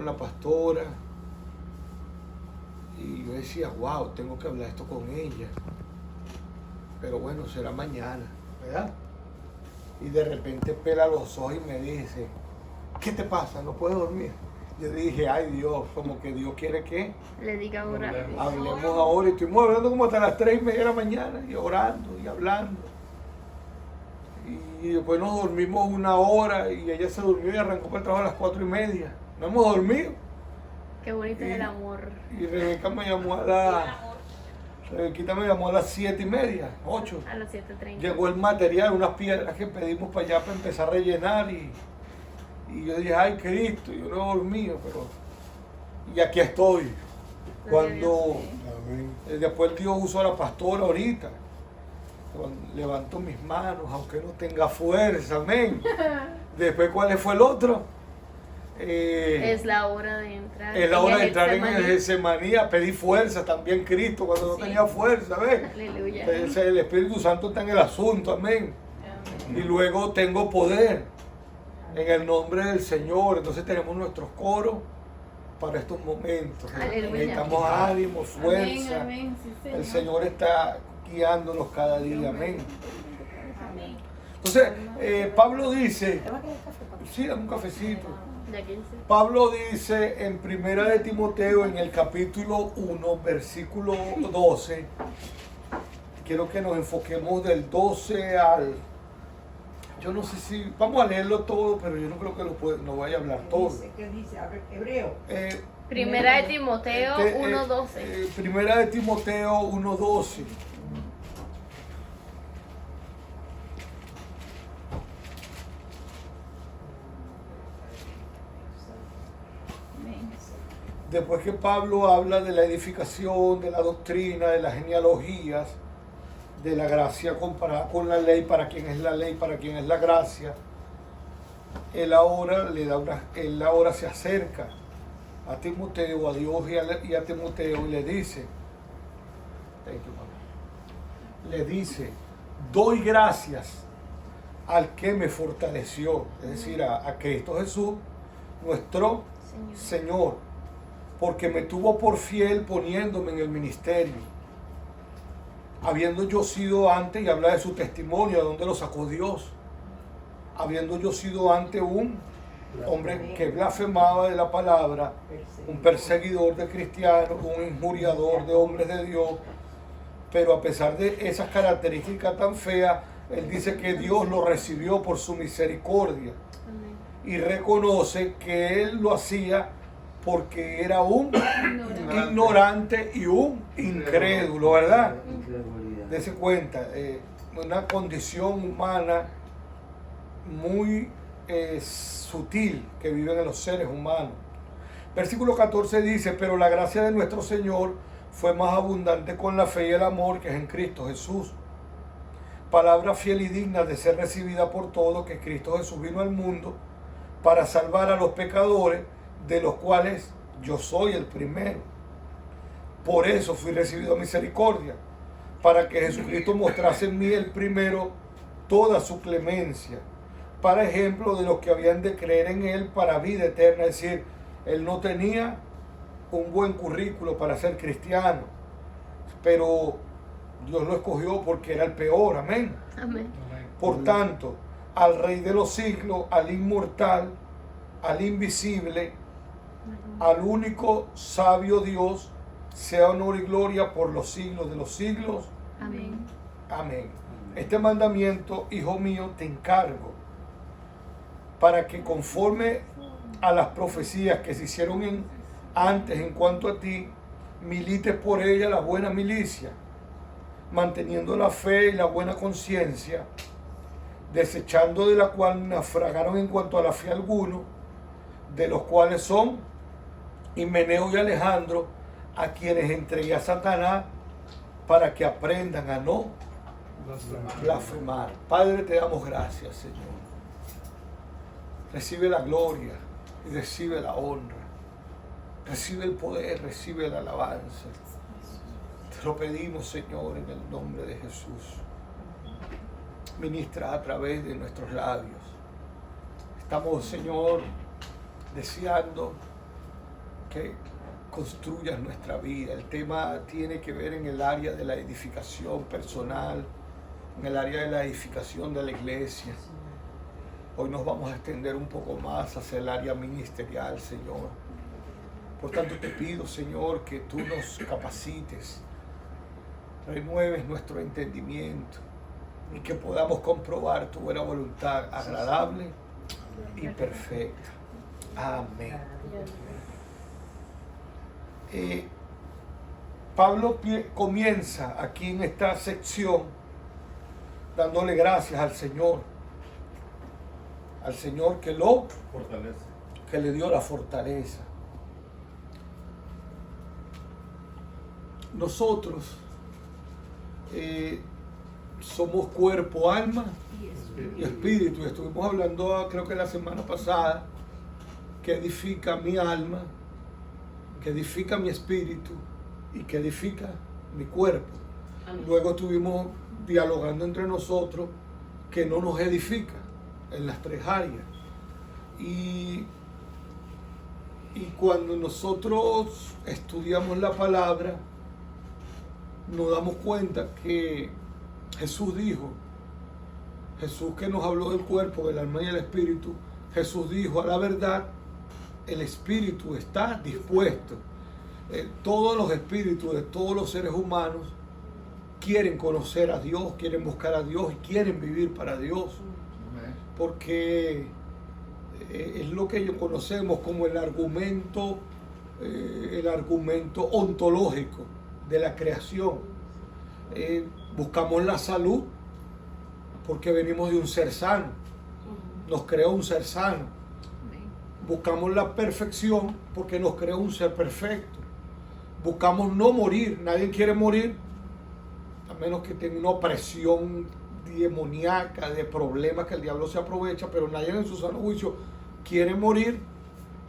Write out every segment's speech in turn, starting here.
con la pastora y yo decía, wow, tengo que hablar esto con ella. Pero bueno, será mañana, ¿verdad? Y de repente pela los ojos y me dice, ¿qué te pasa? ¿No puedes dormir? Yo dije, ay Dios, como que Dios quiere que le diga ahora. hablemos ahora. Y estuvimos hablando como hasta las 3:30 de la mañana y orando y hablando. Y después nos dormimos 1 hora y ella se durmió y arrancó para el trabajo a las 4:30. No hemos dormido. Qué bonito es el amor. Y Rebequita me llamó a las 7:30, 8. A las 7:30. Llegó el material, unas piedras que pedimos para allá para empezar a rellenar y yo dije, ay Cristo, yo no he dormido, pero y aquí estoy. Cuando después Dios usó a la pastora ahorita, cuando levanto mis manos, aunque no tenga fuerza, amén. Después, ¿cuál fue el otro? Es la hora de entrar. Es la hora de entrar en el Getsemaní, a pedir fuerza también Cristo cuando no tenía fuerza, ¿ves? Aleluya. El Espíritu Santo está en el asunto, amén. Y luego tengo poder en el nombre del Señor. Entonces tenemos nuestros coros para estos momentos. Aleluya. Necesitamos ánimo, fuerza. Amén, sí, Señor. El Señor está guiándonos cada día, amén. Amén. Entonces, Pablo dice, sí, dame un cafecito. Ya 15. Pablo dice en Primera de Timoteo, en el capítulo 1, versículo 12, quiero que nos enfoquemos del 12 al... Yo no sé si... Vamos a leerlo todo, pero yo no creo que lo vaya a hablar todo. ¿Qué dice? A ver, Hebreo. Primera de Timoteo 1:12. Primera de Timoteo 1:12. Después que Pablo habla de la edificación, de la doctrina, de las genealogías, de la gracia comparada con la ley, para quien es la ley, para quien es la gracia, él ahora se acerca a Timoteo, a Dios y a Timoteo y le dice, le dice, doy gracias al que me fortaleció, es decir, a Cristo Jesús, nuestro Señor, porque me tuvo por fiel poniéndome en el ministerio, habiendo yo sido antes, y habla de su testimonio, de dónde lo sacó Dios, habiendo yo sido antes un hombre que blasfemaba de la palabra, un perseguidor de cristianos, un injuriador de hombres de Dios, pero a pesar de esas características tan feas, él dice que Dios lo recibió por su misericordia. Amén. Y reconoce que él lo hacía porque era un ignorante y un incrédulo, ¿verdad? Dese cuenta, una condición humana muy sutil que viven en los seres humanos. Versículo 14 dice, pero la gracia de nuestro Señor fue más abundante con la fe y el amor que es en Cristo Jesús. Palabra fiel y digna de ser recibida por todos, que Cristo Jesús vino al mundo para salvar a los pecadores, de los cuales yo soy el primero. Por eso fui recibido misericordia, para que Jesucristo mostrase en mí el primero toda su clemencia, para ejemplo de los que habían de creer en él para vida eterna. Es decir, él no tenía un buen currículo para ser cristiano, pero Dios lo escogió porque era el peor, amén. Amén. Por tanto, al Rey de los siglos, al inmortal, al invisible, al único sabio Dios, sea honor y gloria por los siglos de los siglos. Amén. Amén. Este mandamiento, hijo mío, te encargo, para que conforme a las profecías que se hicieron antes en cuanto a ti, milites por ella la buena milicia, manteniendo la fe y la buena conciencia, desechando de la cual naufragaron en cuanto a la fe algunos, de los cuales son Himeneo y Alejandro, a quienes entregué a Satanás para que aprendan a no blasfemar. Padre, te damos gracias, Señor. Recibe la gloria y recibe la honra. Recibe el poder, recibe la alabanza. Te lo pedimos, Señor, en el nombre de Jesús. Ministra a través de nuestros labios. Estamos, Señor, deseando que construyas nuestra vida. El tema tiene que ver en el área de la edificación personal, en el área de la edificación de la iglesia. Hoy nos vamos a extender un poco más hacia el área ministerial, Señor. Por tanto, te pido, Señor, que tú nos capacites, renueves nuestro entendimiento y que podamos comprobar tu buena voluntad agradable y perfecta. Amén. Pablo comienza aquí en esta sección dándole gracias al Señor que lo fortalece, que le dio la fortaleza. Nosotros somos cuerpo, alma y espíritu. Y estuvimos hablando, creo que la semana pasada, que edifica mi alma, que edifica mi espíritu y que edifica mi cuerpo. Amén. Luego estuvimos dialogando entre nosotros que no nos edifica en las tres áreas. Y cuando nosotros estudiamos la palabra, nos damos cuenta que Jesús dijo, Jesús que nos habló del cuerpo, del alma y el espíritu, Jesús dijo, a la verdad, el espíritu está dispuesto. Todos los espíritus de todos los seres humanos quieren conocer a Dios, quieren buscar a Dios y quieren vivir para Dios. Porque es lo que ellos conocemos como el argumento ontológico de la creación. Buscamos la salud porque venimos de un ser sano, nos creó un ser sano. Buscamos la perfección porque nos creó un ser perfecto. Buscamos no morir, nadie quiere morir a menos que tenga una opresión demoníaca de problemas que el diablo se aprovecha, pero nadie en su sano juicio quiere morir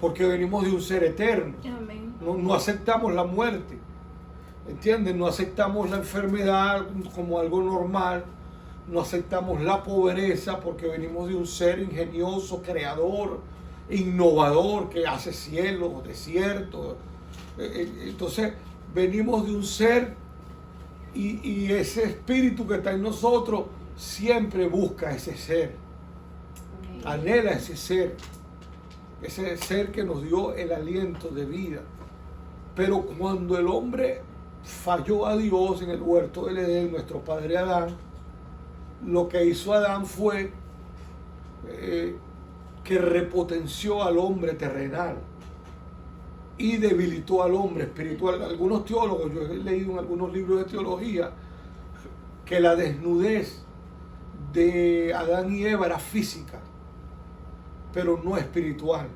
porque venimos de un ser eterno. No aceptamos la muerte, ¿entienden? No aceptamos la enfermedad como algo normal, no aceptamos la pobreza porque venimos de un ser ingenioso, creador, innovador, que hace cielos, desiertos. Entonces venimos de un ser y ese espíritu que está en nosotros siempre busca ese ser, anhela ese ser que nos dio el aliento de vida. Pero cuando el hombre falló a Dios en el huerto del Edén, nuestro padre Adán, lo que hizo Adán fue que repotenció al hombre terrenal y debilitó al hombre espiritual. Algunos teólogos, yo he leído en algunos libros de teología, que la desnudez de Adán y Eva era física, pero no espiritual.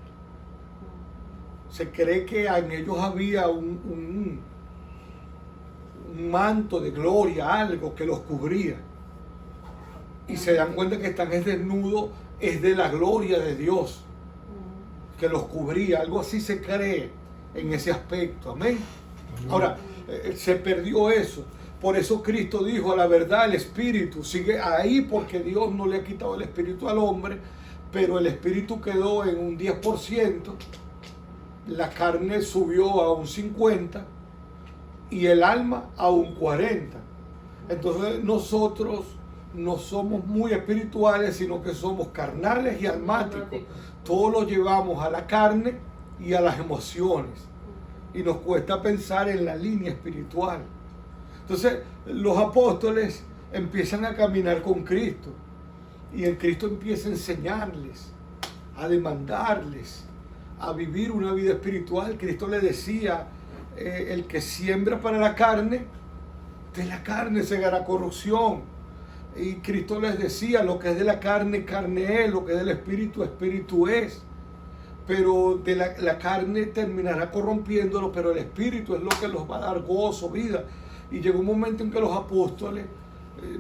Se cree que en ellos había un manto de gloria, algo que los cubría. Y se dan cuenta que están desnudos, es de la gloria de Dios que los cubría. Algo así se cree en ese aspecto. Amén. Ahora, se perdió eso. Por eso Cristo dijo, a la verdad, el espíritu sigue ahí porque Dios no le ha quitado el espíritu al hombre, pero el espíritu quedó en un 10%, la carne subió a un 50% y el alma a un 40%. Entonces nosotros no somos muy espirituales, sino que somos carnales y almáticos. Todo lo llevamos a la carne y a las emociones. Y nos cuesta pensar en la línea espiritual. Entonces, los apóstoles empiezan a caminar con Cristo. Y en Cristo empieza a enseñarles, a demandarles, a vivir una vida espiritual. Cristo le decía, el que siembra para la carne, de la carne segará corrupción. Y Cristo les decía, lo que es de la carne, carne es, lo que es del espíritu, espíritu es. Pero de la carne terminará corrompiéndolo, pero el espíritu es lo que los va a dar gozo, vida. Y llegó un momento en que los apóstoles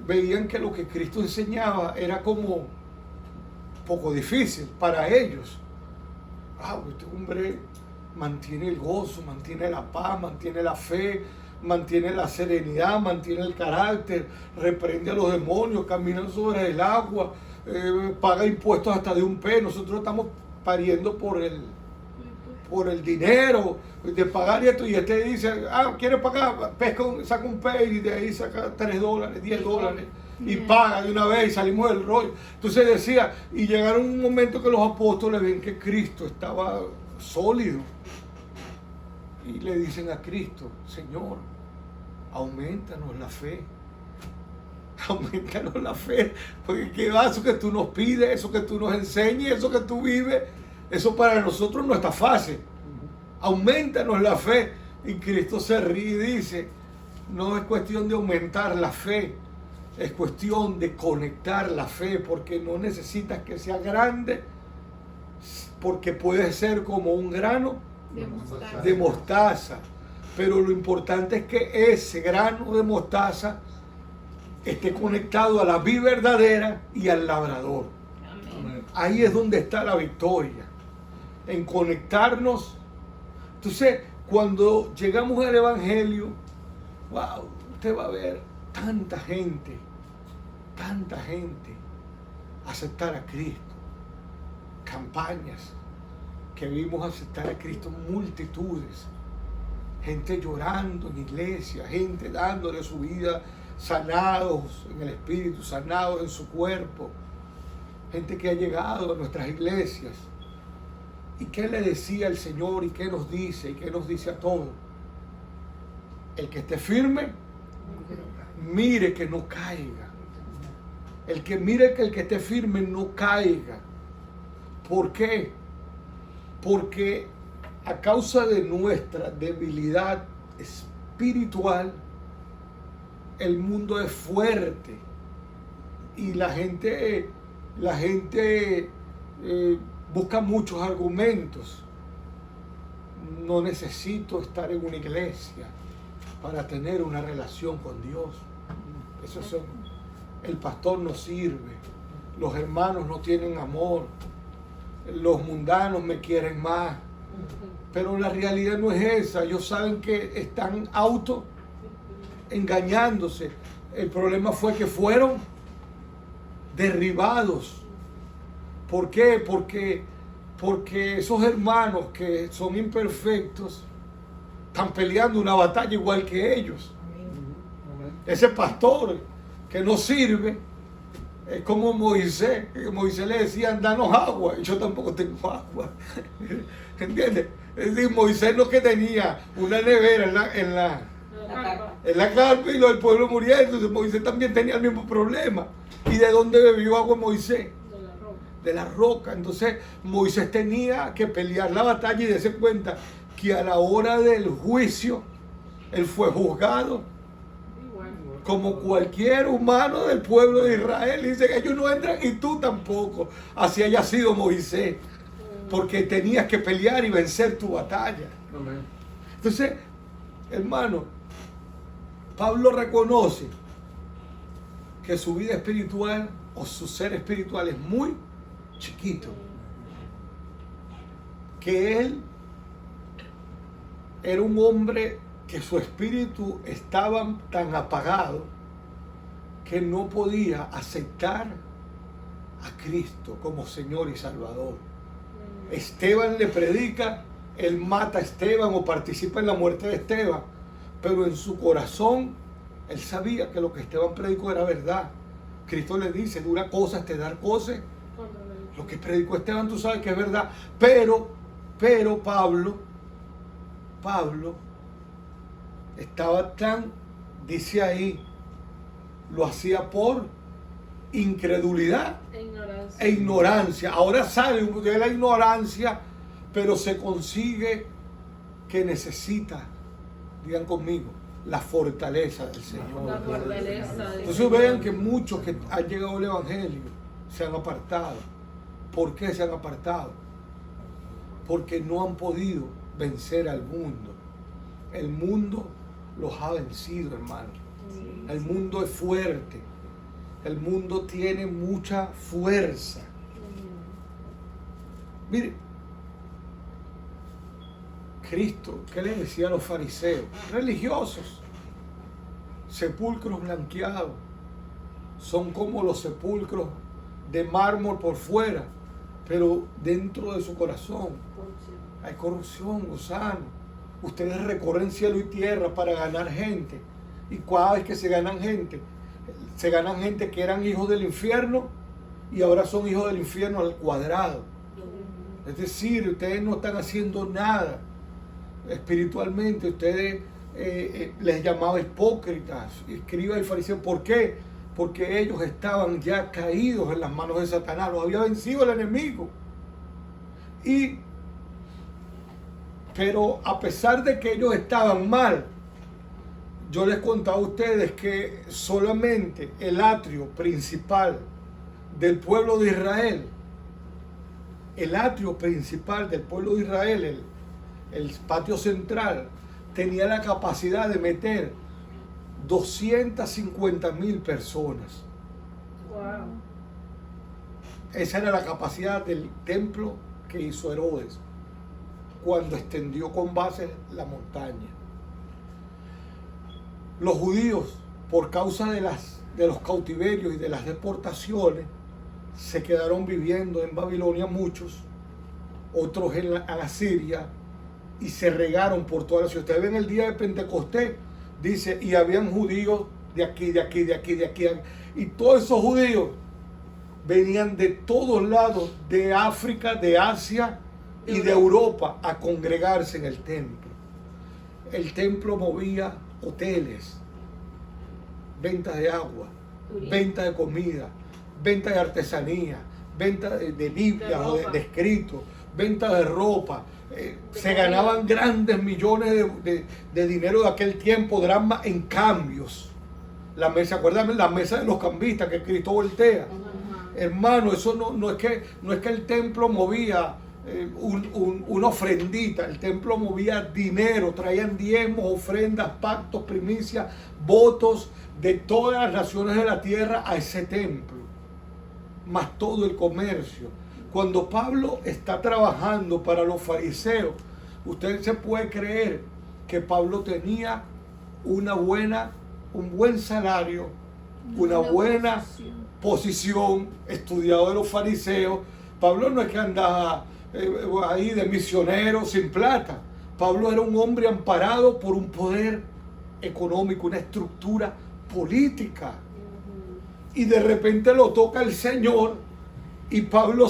veían que lo que Cristo enseñaba era como poco difícil para ellos. Este hombre mantiene el gozo, mantiene la paz, mantiene la fe, mantiene la serenidad, mantiene el carácter, reprende a los demonios, camina sobre el agua, paga impuestos hasta de un pez. Nosotros estamos pariendo por por el dinero de pagar esto, y este dice, quiere pagar, saca un pay y de ahí saca $3, $10 y paga de una vez y salimos del rollo. Entonces decía, y llegaron un momento que los apóstoles ven que Cristo estaba sólido y le dicen a Cristo, Señor, aumentanos la fe. Aumentanos la fe, porque qué va eso que tú nos pides, eso que tú nos enseñas, eso que tú vives, eso para nosotros no está fácil. Aumentanos la fe. Y Cristo se ríe y dice, no es cuestión de aumentar la fe, es cuestión de conectar la fe, porque no necesitas que sea grande, porque puede ser como un grano de mostaza. Pero lo importante es que ese grano de mostaza esté conectado a la vid verdadera y al labrador. Amén. Ahí es donde está la victoria, en conectarnos. Entonces, cuando llegamos al Evangelio, wow, usted va a ver tanta gente aceptar a Cristo. Campañas que vimos aceptar a Cristo, multitudes, gente llorando en iglesia, gente dándole su vida, sanados en el espíritu, sanados en su cuerpo, gente que ha llegado a nuestras iglesias. ¿Y qué le decía el Señor? ¿Y qué nos dice? ¿Y qué nos dice a todos? El que esté firme, mire que no caiga. El que mire que el que esté firme no caiga. ¿Por qué? Porque a causa de nuestra debilidad espiritual, el mundo es fuerte y la gente busca muchos argumentos. No necesito estar en una iglesia para tener una relación con Dios. El pastor no sirve, los hermanos no tienen amor, los mundanos me quieren más. Pero la realidad no es esa. Ellos saben que están engañándose. El problema fue que fueron derribados. ¿Por qué? Porque esos hermanos que son imperfectos están peleando una batalla igual que ellos. Ese pastor que no sirve es como Moisés. Moisés le decía, danos agua, y yo tampoco tengo agua. ¿Entiendes? Es decir, Moisés no que tenía una nevera en la carpa y el pueblo muriendo. Entonces Moisés también tenía el mismo problema. ¿Y de dónde bebió agua Moisés? De la roca. Entonces Moisés tenía que pelear la batalla y darse cuenta que a la hora del juicio él fue juzgado como cualquier humano del pueblo de Israel. Dice que ellos no entran y tú tampoco, así haya sido Moisés, porque tenías que pelear y vencer tu batalla. Entonces, hermano, Pablo reconoce que su vida espiritual o su ser espiritual es muy chiquito, que él era un hombre que su espíritu estaba tan apagado que no podía aceptar a Cristo como Señor y Salvador. Esteban le predica, él mata a Esteban o participa en la muerte de Esteban, pero en su corazón él sabía que lo que Esteban predicó era verdad. Cristo le dice, dura cosas te dar cosas. Lo que predicó Esteban tú sabes que es verdad, pero Pablo estaba tan, dice ahí, lo hacía por incredulidad e ignorancia. Ahora sale de la ignorancia, pero se consigue que necesita, digan conmigo, la fortaleza del Señor. La fortaleza del Entonces vean que muchos que han llegado al Evangelio se han apartado. ¿Por qué se han apartado? Porque no han podido vencer al mundo. El mundo los ha vencido, hermano. El mundo es fuerte. El mundo tiene mucha fuerza. Mire, Cristo, ¿qué le decía a los fariseos? Religiosos, sepulcros blanqueados, son como los sepulcros de mármol por fuera, pero dentro de su corazón Hay corrupción, gusano. Ustedes recorren cielo y tierra para ganar gente. Y cada vez que se ganan gente que eran hijos del infierno y ahora son hijos del infierno al cuadrado. Es decir, ustedes no están haciendo nada espiritualmente. Ustedes les llamaba hipócritas, escriba el fariseo. ¿Por qué? Porque ellos estaban ya caídos en las manos de Satanás. Los había vencido el enemigo. Pero a pesar de que ellos estaban mal, yo les contaba a ustedes que solamente el atrio principal del pueblo de Israel, el patio central, tenía la capacidad de meter 250,000 personas. Wow. Esa era la capacidad del templo que hizo Herodes cuando extendió con base la montaña. Los judíos, por causa de los cautiverios y de las deportaciones, se quedaron viviendo en Babilonia muchos, otros en Asiria, y se regaron por toda la ciudad. Ustedes ven el día de Pentecostés, dice, y habían judíos de aquí, y todos esos judíos venían de todos lados, de África, de Asia y de Europa, a congregarse en el templo. El templo movía hoteles, ventas de agua, venta de comida, venta de artesanía, venta de Biblias o de escritos, venta de ropa. Se ganaban grandes millones de dinero de aquel tiempo, drama, en cambios. La mesa, acuérdame, la mesa de los cambistas que Cristo voltea. Hermano, eso no es que el templo movía una ofrendita, el templo movía dinero, traían diezmos, ofrendas, pactos, primicias, votos de todas las naciones de la tierra a ese templo, más todo el comercio. Cuando Pablo está trabajando para los fariseos, usted se puede creer que Pablo tenía un buen salario, una buena posición, estudiado de los fariseos. Pablo no es que andaba ahí de misionero sin plata. Pablo era un hombre amparado por un poder económico, una estructura política. Y de repente lo toca el Señor. Y Pablo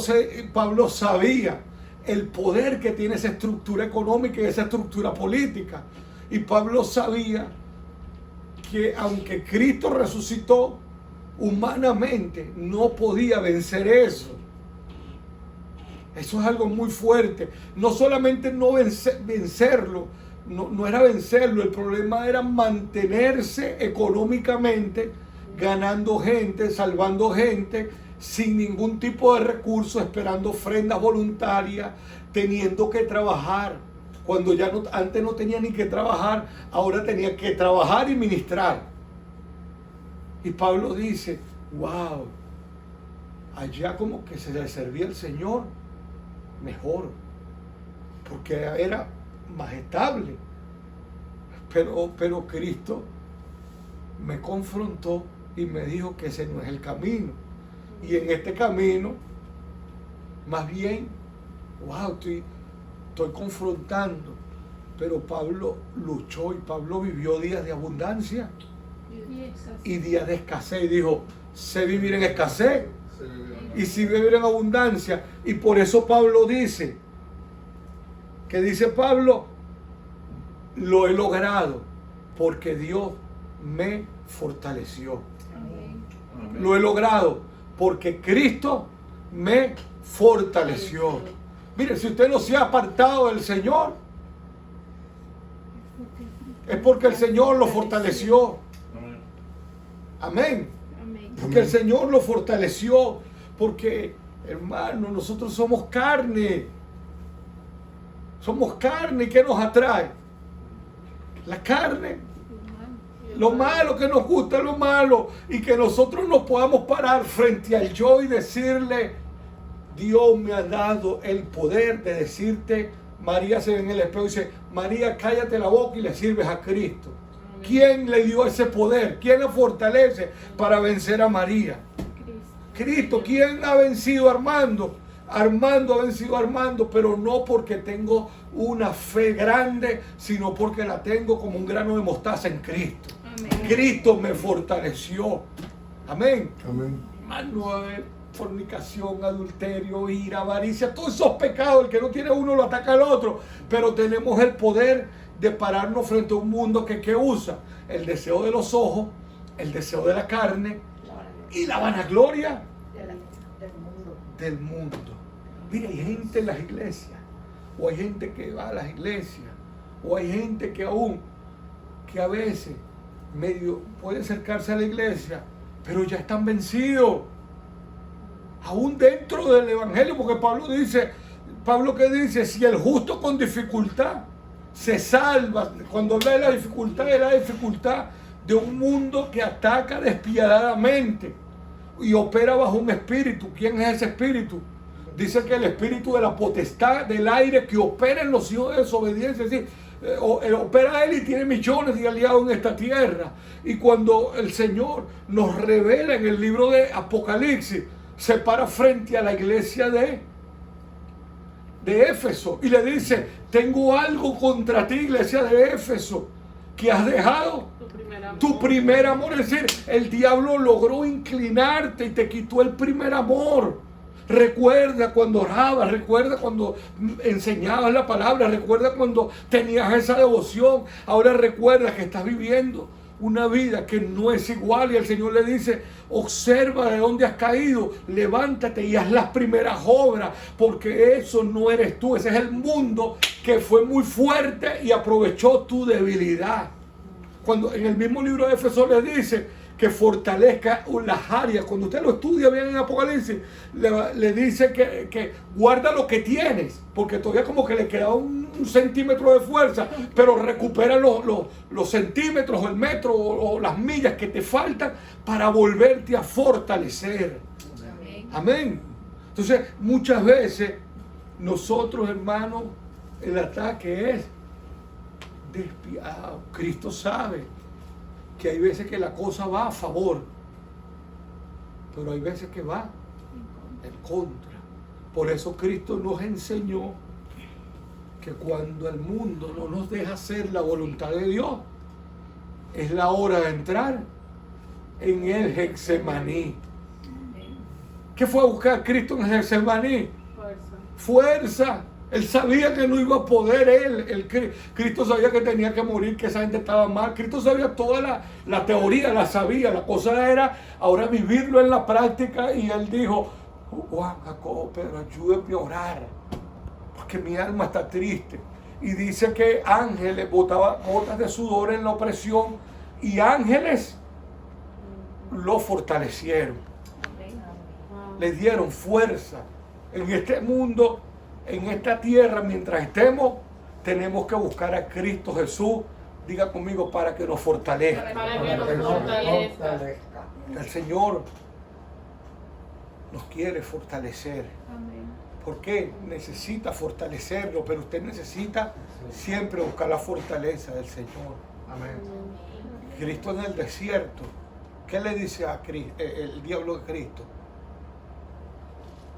sabía el poder que tiene esa estructura económica y esa estructura política. Y Pablo sabía que aunque Cristo resucitó, humanamente no podía vencer eso. Eso es algo muy fuerte. No solamente no vencerlo, no era vencerlo, el problema era mantenerse económicamente, ganando gente, salvando gente, sin ningún tipo de recursos, esperando ofrendas voluntarias, teniendo que trabajar. Cuando ya antes no tenía ni que trabajar, ahora tenía que trabajar y ministrar. Y Pablo dice, wow, allá como que se le servía al Señor mejor, porque era más estable. Pero Cristo me confrontó y me dijo que ese no es el camino. Y en este camino, más bien, wow, estoy confrontando. Pero Pablo luchó y Pablo vivió días de abundancia y días de escasez. Y dijo, sé vivir en escasez y sé vivir en abundancia. Y por eso Pablo dice, que dice Pablo, lo he logrado porque Dios me fortaleció. Amén. Lo he logrado porque Cristo me fortaleció. Mire, si usted no se ha apartado del Señor, es porque el Señor lo fortaleció. Amén. Porque el Señor lo fortaleció. Porque, hermano, nosotros somos carne. Somos carne. ¿Qué nos atrae? La carne. Lo malo, que nos gusta lo malo, y que nosotros nos podamos parar frente al yo y decirle, Dios me ha dado el poder de decirte. María se ve en el espejo y dice, María, cállate la boca y le sirves a Cristo. ¿Quién le dio ese poder? ¿Quién la fortalece para vencer a María? Cristo. ¿Quién ha vencido a Armando? Armando ha vencido a Armando, pero no porque tengo una fe grande, sino porque la tengo como un grano de mostaza en Cristo. Amén. Cristo me fortaleció. Amén. Amén. No haber fornicación, adulterio, ira, avaricia, todos esos pecados. El que no tiene uno lo ataca al otro. Pero tenemos el poder de pararnos frente a un mundo que usa el deseo de los ojos, el deseo de la carne y la vanagloria del mundo. Mira, hay gente en las iglesias, o hay gente que va a las iglesias, o hay gente que aún, que a veces medio puede acercarse a la iglesia, pero ya están vencidos. Aún dentro del evangelio, porque Pablo que dice, si el justo con dificultad se salva, cuando habla de la dificultad, es la dificultad de un mundo que ataca despiadadamente y opera bajo un espíritu. ¿Quién es ese espíritu? Dice que el espíritu de la potestad del aire que opera en los hijos de desobediencia, es decir, opera él y tiene millones de aliados en esta tierra. Y cuando el Señor nos revela en el libro de Apocalipsis, se para frente a la iglesia de Éfeso y le dice, tengo algo contra ti, iglesia de Éfeso, que has dejado tu primer amor. Es decir, el diablo logró inclinarte y te quitó el primer amor. Recuerda cuando orabas, recuerda cuando enseñabas la palabra, recuerda cuando tenías esa devoción. Ahora recuerda que estás viviendo una vida que no es igual, y el Señor le dice, observa de dónde has caído, levántate y haz las primeras obras, porque eso no eres tú, ese es el mundo que fue muy fuerte y aprovechó tu debilidad. Cuando en el mismo libro de Éfeso le dice que fortalezca las áreas, cuando usted lo estudia bien en Apocalipsis, le dice que guarda lo que tienes, porque todavía como que le queda un centímetro de fuerza, pero recupera los centímetros, o el metro, o las millas que te faltan para volverte a fortalecer. Amén. Entonces, muchas veces nosotros, hermanos, el ataque es despiadado. Cristo sabe que hay veces que la cosa va a favor, pero hay veces que va en contra. Por eso Cristo nos enseñó que cuando el mundo no nos deja hacer la voluntad de Dios, es la hora de entrar en el Getsemaní. ¿Qué fue a buscar Cristo en el Getsemaní? Fuerza. Él sabía que no iba a poder, Cristo sabía que tenía que morir, que esa gente estaba mal. Cristo sabía toda la teoría, la sabía. La cosa era ahora vivirlo en la práctica. Y él dijo, Juan, Jacobo, Pedro, ayúdenme a orar, porque mi alma está triste. Y dice que ángeles botaban gotas de sudor en la opresión, y ángeles lo fortalecieron, le dieron fuerza. En este mundo, en esta tierra, mientras estemos, tenemos que buscar a Cristo Jesús. Diga conmigo, para que nos fortalezca. Para que nos fortalezca. El Señor nos quiere fortalecer. Amén. ¿Por qué? Necesita fortalecerlo, pero usted necesita siempre buscar la fortaleza del Señor. Amén. Cristo en el desierto, ¿qué le dice a Cristo, el diablo de Cristo?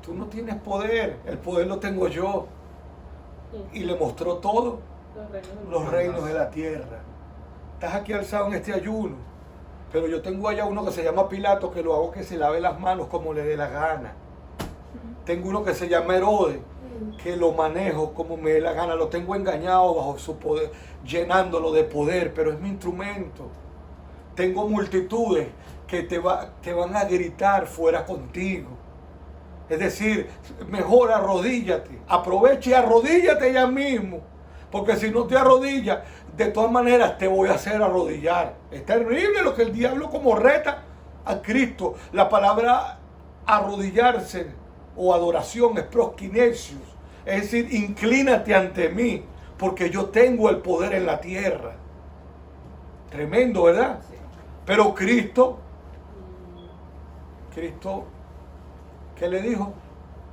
Tú no tienes poder, el poder lo tengo yo. Y le mostró todo, los reinos de la tierra. Estás aquí alzado en este ayuno, pero yo tengo allá uno que se llama Pilato, que lo hago que se lave las manos como le dé la gana. Tengo uno que se llama Herodes, que lo manejo como me dé la gana, lo tengo engañado bajo su poder, llenándolo de poder, pero es mi instrumento. Tengo multitudes que te van a gritar fuera contigo. Es decir, mejor arrodíllate, aprovecha y arrodíllate ya mismo, porque si no te arrodillas, de todas maneras te voy a hacer arrodillar. Es terrible lo que el diablo como reta a Cristo. La palabra arrodillarse o adoración es proskinesios, es decir, inclínate ante mí, porque yo tengo el poder en la tierra. Tremendo, ¿verdad? Pero Cristo, ¿qué le dijo?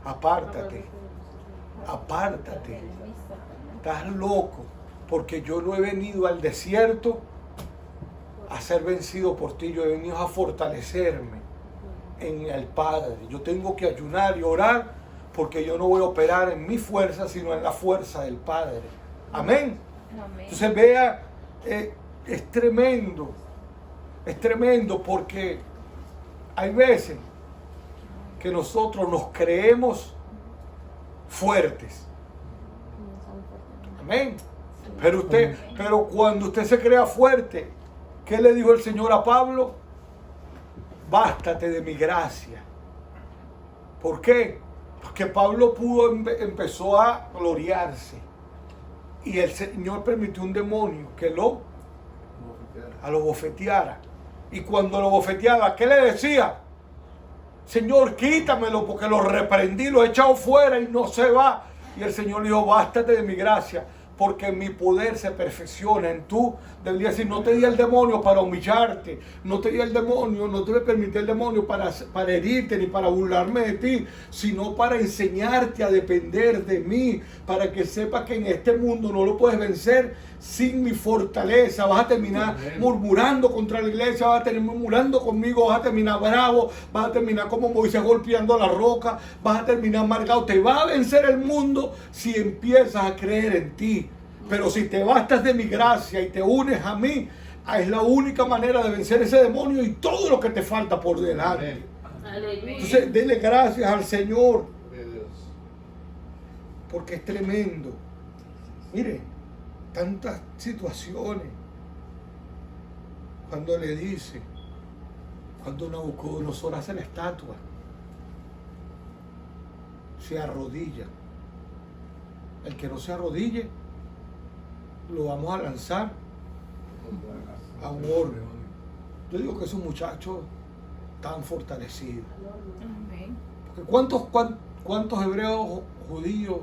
Apártate, apártate. Estás loco, porque yo no he venido al desierto a ser vencido por ti, yo he venido a fortalecerme en el Padre. Yo tengo que ayunar y orar porque yo no voy a operar en mi fuerza, sino en la fuerza del Padre. Amén. Amén. Entonces vea, es tremendo porque hay veces que nosotros nos creemos fuertes. Amén. Pero cuando usted se crea fuerte, ¿qué le dijo el Señor a Pablo? Bástate de mi gracia. ¿Por qué? Porque Pablo empezó a gloriarse. Y el Señor permitió un demonio que lo bofeteara. Y cuando lo bofeteaba, ¿qué le decía? Señor, quítamelo porque lo reprendí, lo he echado fuera y no se va. Y el Señor le dijo, bástate de mi gracia, porque mi poder se perfecciona en tú. Debería decir, no te di el demonio para humillarte, no te di el demonio, no te voy a permitir el demonio para herirte ni para burlarme de ti, sino para enseñarte a depender de mí, para que sepas que en este mundo no lo puedes vencer sin mi fortaleza. Vas a terminar murmurando contra la iglesia, vas a terminar murmurando conmigo, vas a terminar bravo, vas a terminar como Moisés golpeando la roca, vas a terminar amargado. Te va a vencer el mundo si empiezas a creer en ti. Pero si te bastas de mi gracia y te unes a mí, es la única manera de vencer ese demonio y todo lo que te falta por delante. Entonces, dele gracias al Señor, porque es tremendo. Mire, tantas situaciones. Cuando le dice, cuando Nabucodonosor hace la estatua, se arrodilla. El que no se arrodille, lo vamos a lanzar a un horno. Yo digo que esos muchachos están fortalecidos. Porque ¿cuántos hebreos judíos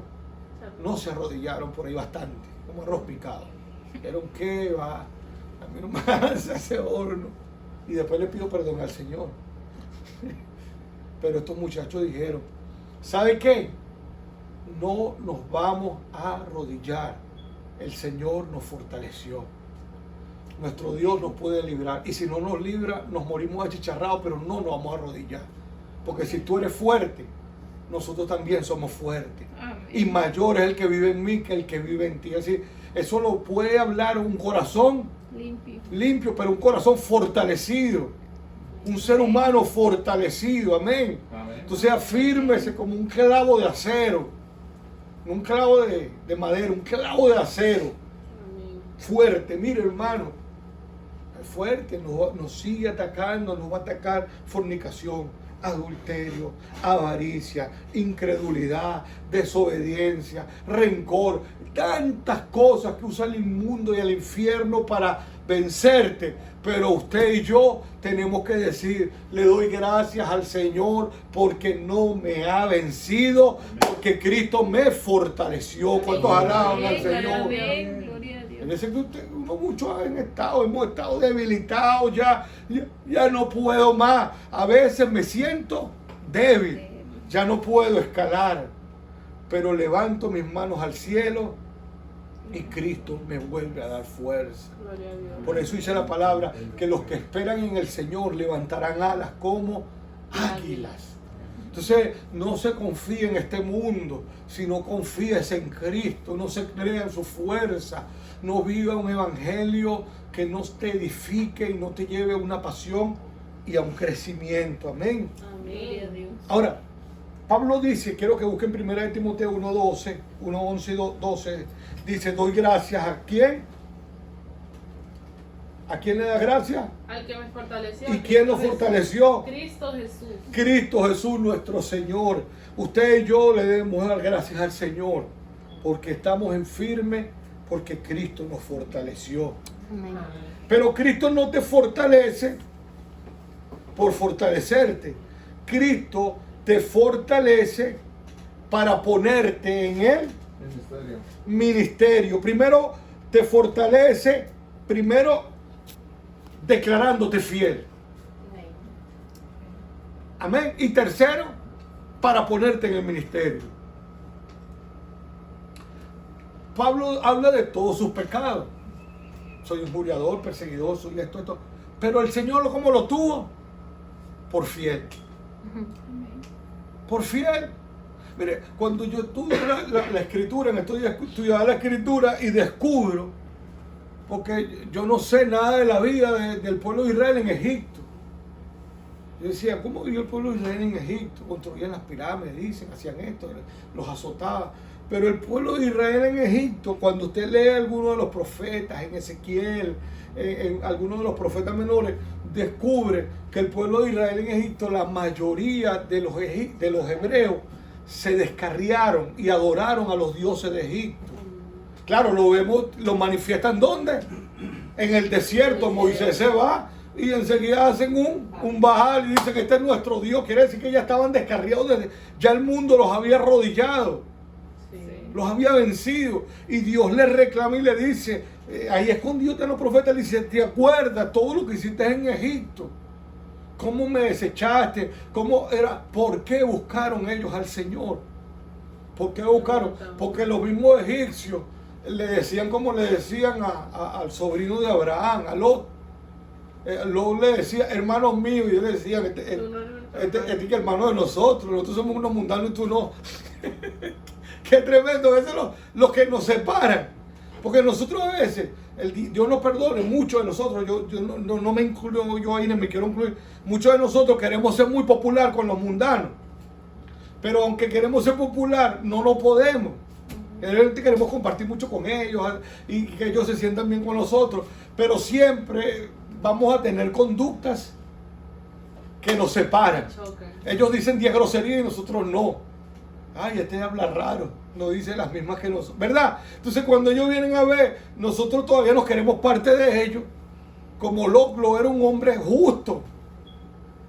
no se arrodillaron por ahí bastante? Como arroz picado. Dijeron, ¿qué va? A mí no me hace ese horno. Y después le pido perdón al Señor. Pero estos muchachos dijeron, ¿sabe qué? No nos vamos a arrodillar. El Señor nos fortaleció. Nuestro Dios nos puede librar. Y si no nos libra, nos morimos achicharrados, pero no nos vamos a arrodillar. Porque si tú eres fuerte, nosotros también somos fuertes. Amén. Y mayor es el que vive en mí que el que vive en ti. Así, eso lo puede hablar un corazón limpio, pero un corazón fortalecido. Un ser humano fortalecido. Amén. Amén. Entonces afírmese como un clavo de acero. Un clavo de madera, un clavo de acero. Amén. Fuerte, mire hermano. Es fuerte, nos sigue atacando, nos va a atacar fornicación, adulterio, avaricia, incredulidad, desobediencia, rencor, tantas cosas que usa el inmundo y el infierno para vencerte. Pero usted y yo tenemos que decir, le doy gracias al Señor porque no me ha vencido, porque Cristo me fortaleció. ¿Cuántos alaban al Señor? Gloria a Dios. Parece que muchos hemos estado debilitados, ya no puedo más. A veces me siento débil, ya no puedo escalar, pero levanto mis manos al cielo y Cristo me vuelve a dar fuerza. Por eso dice la palabra que los que esperan en el Señor levantarán alas como águilas. Entonces no se confíe en este mundo, sino confíes en Cristo. No se crea en su fuerza. No viva un evangelio que no te edifique y no te lleve a una pasión y a un crecimiento. Amén. Amén. Ahora, Pablo dice, quiero que busquen 1 Timoteo 1:12, 1:11 y 12, dice, doy gracias ¿a quién? ¿A quién le da gracias? Al que me fortaleció. ¿Y quién nos fortaleció? Cristo Jesús. Cristo Jesús nuestro Señor. Usted y yo le debemos dar gracias al Señor porque estamos en firme, porque Cristo nos fortaleció. Amén. Pero Cristo no te fortalece por fortalecerte. Cristo te fortalece para ponerte en el ministerio. Primero te fortalece, declarándote fiel. Amén. Y tercero, para ponerte en el ministerio. Pablo habla de todos sus pecados. Soy un injuriador, perseguidor, soy esto. Pero el Señor, ¿cómo lo tuvo? Por fiel. Por fiel. Mire, cuando yo estudio la escritura, estudiaba la escritura y descubro, porque yo no sé nada de la vida del pueblo de Israel en Egipto. Yo decía, ¿cómo vivió el pueblo de Israel en Egipto? Construían las pirámides, dicen, hacían esto, los azotaban. Pero el pueblo de Israel en Egipto, cuando usted lee alguno de los profetas, en Ezequiel, en algunos de los profetas menores, descubre que el pueblo de Israel en Egipto, la mayoría de los hebreos, se descarriaron y adoraron a los dioses de Egipto. Claro, lo vemos, lo manifiestan ¿dónde? En el desierto. Moisés se va y enseguida hacen un Baal y dicen que este es nuestro Dios. Quiere decir que ya estaban descarriados, ya el mundo los había arrodillado, los había vencido. Y Dios les reclama y le dice, ahí escondido están los profetas, le dice, ¿te acuerdas todo lo que hiciste en Egipto? ¿Cómo me desechaste? ¿Cómo era? ¿Por qué buscaron ellos al Señor? ¿Por qué buscaron? Porque los mismos egipcios le decían como le decían al sobrino de Abraham, a Lot. Lot le decía, hermanos míos, y ellos le decían, este es hermano de nosotros somos unos mundanos y tú no. Qué tremendo, eso es lo que nos separan. Porque nosotros a veces, Dios nos perdone, muchos de nosotros, yo no me incluyo yo ahí, ni me quiero incluir, muchos de nosotros queremos ser muy popular con los mundanos. Pero aunque queremos ser popular, no lo podemos. Queremos compartir mucho con ellos y que ellos se sientan bien con nosotros. Pero siempre vamos a tener conductas que nos separan. Ellos dicen 10 groserías y nosotros no. Ay, este habla raro, no dice las mismas que nosotros, ¿verdad? Entonces cuando ellos vienen a ver, nosotros todavía nos queremos parte de ellos. Como Lot era un hombre justo,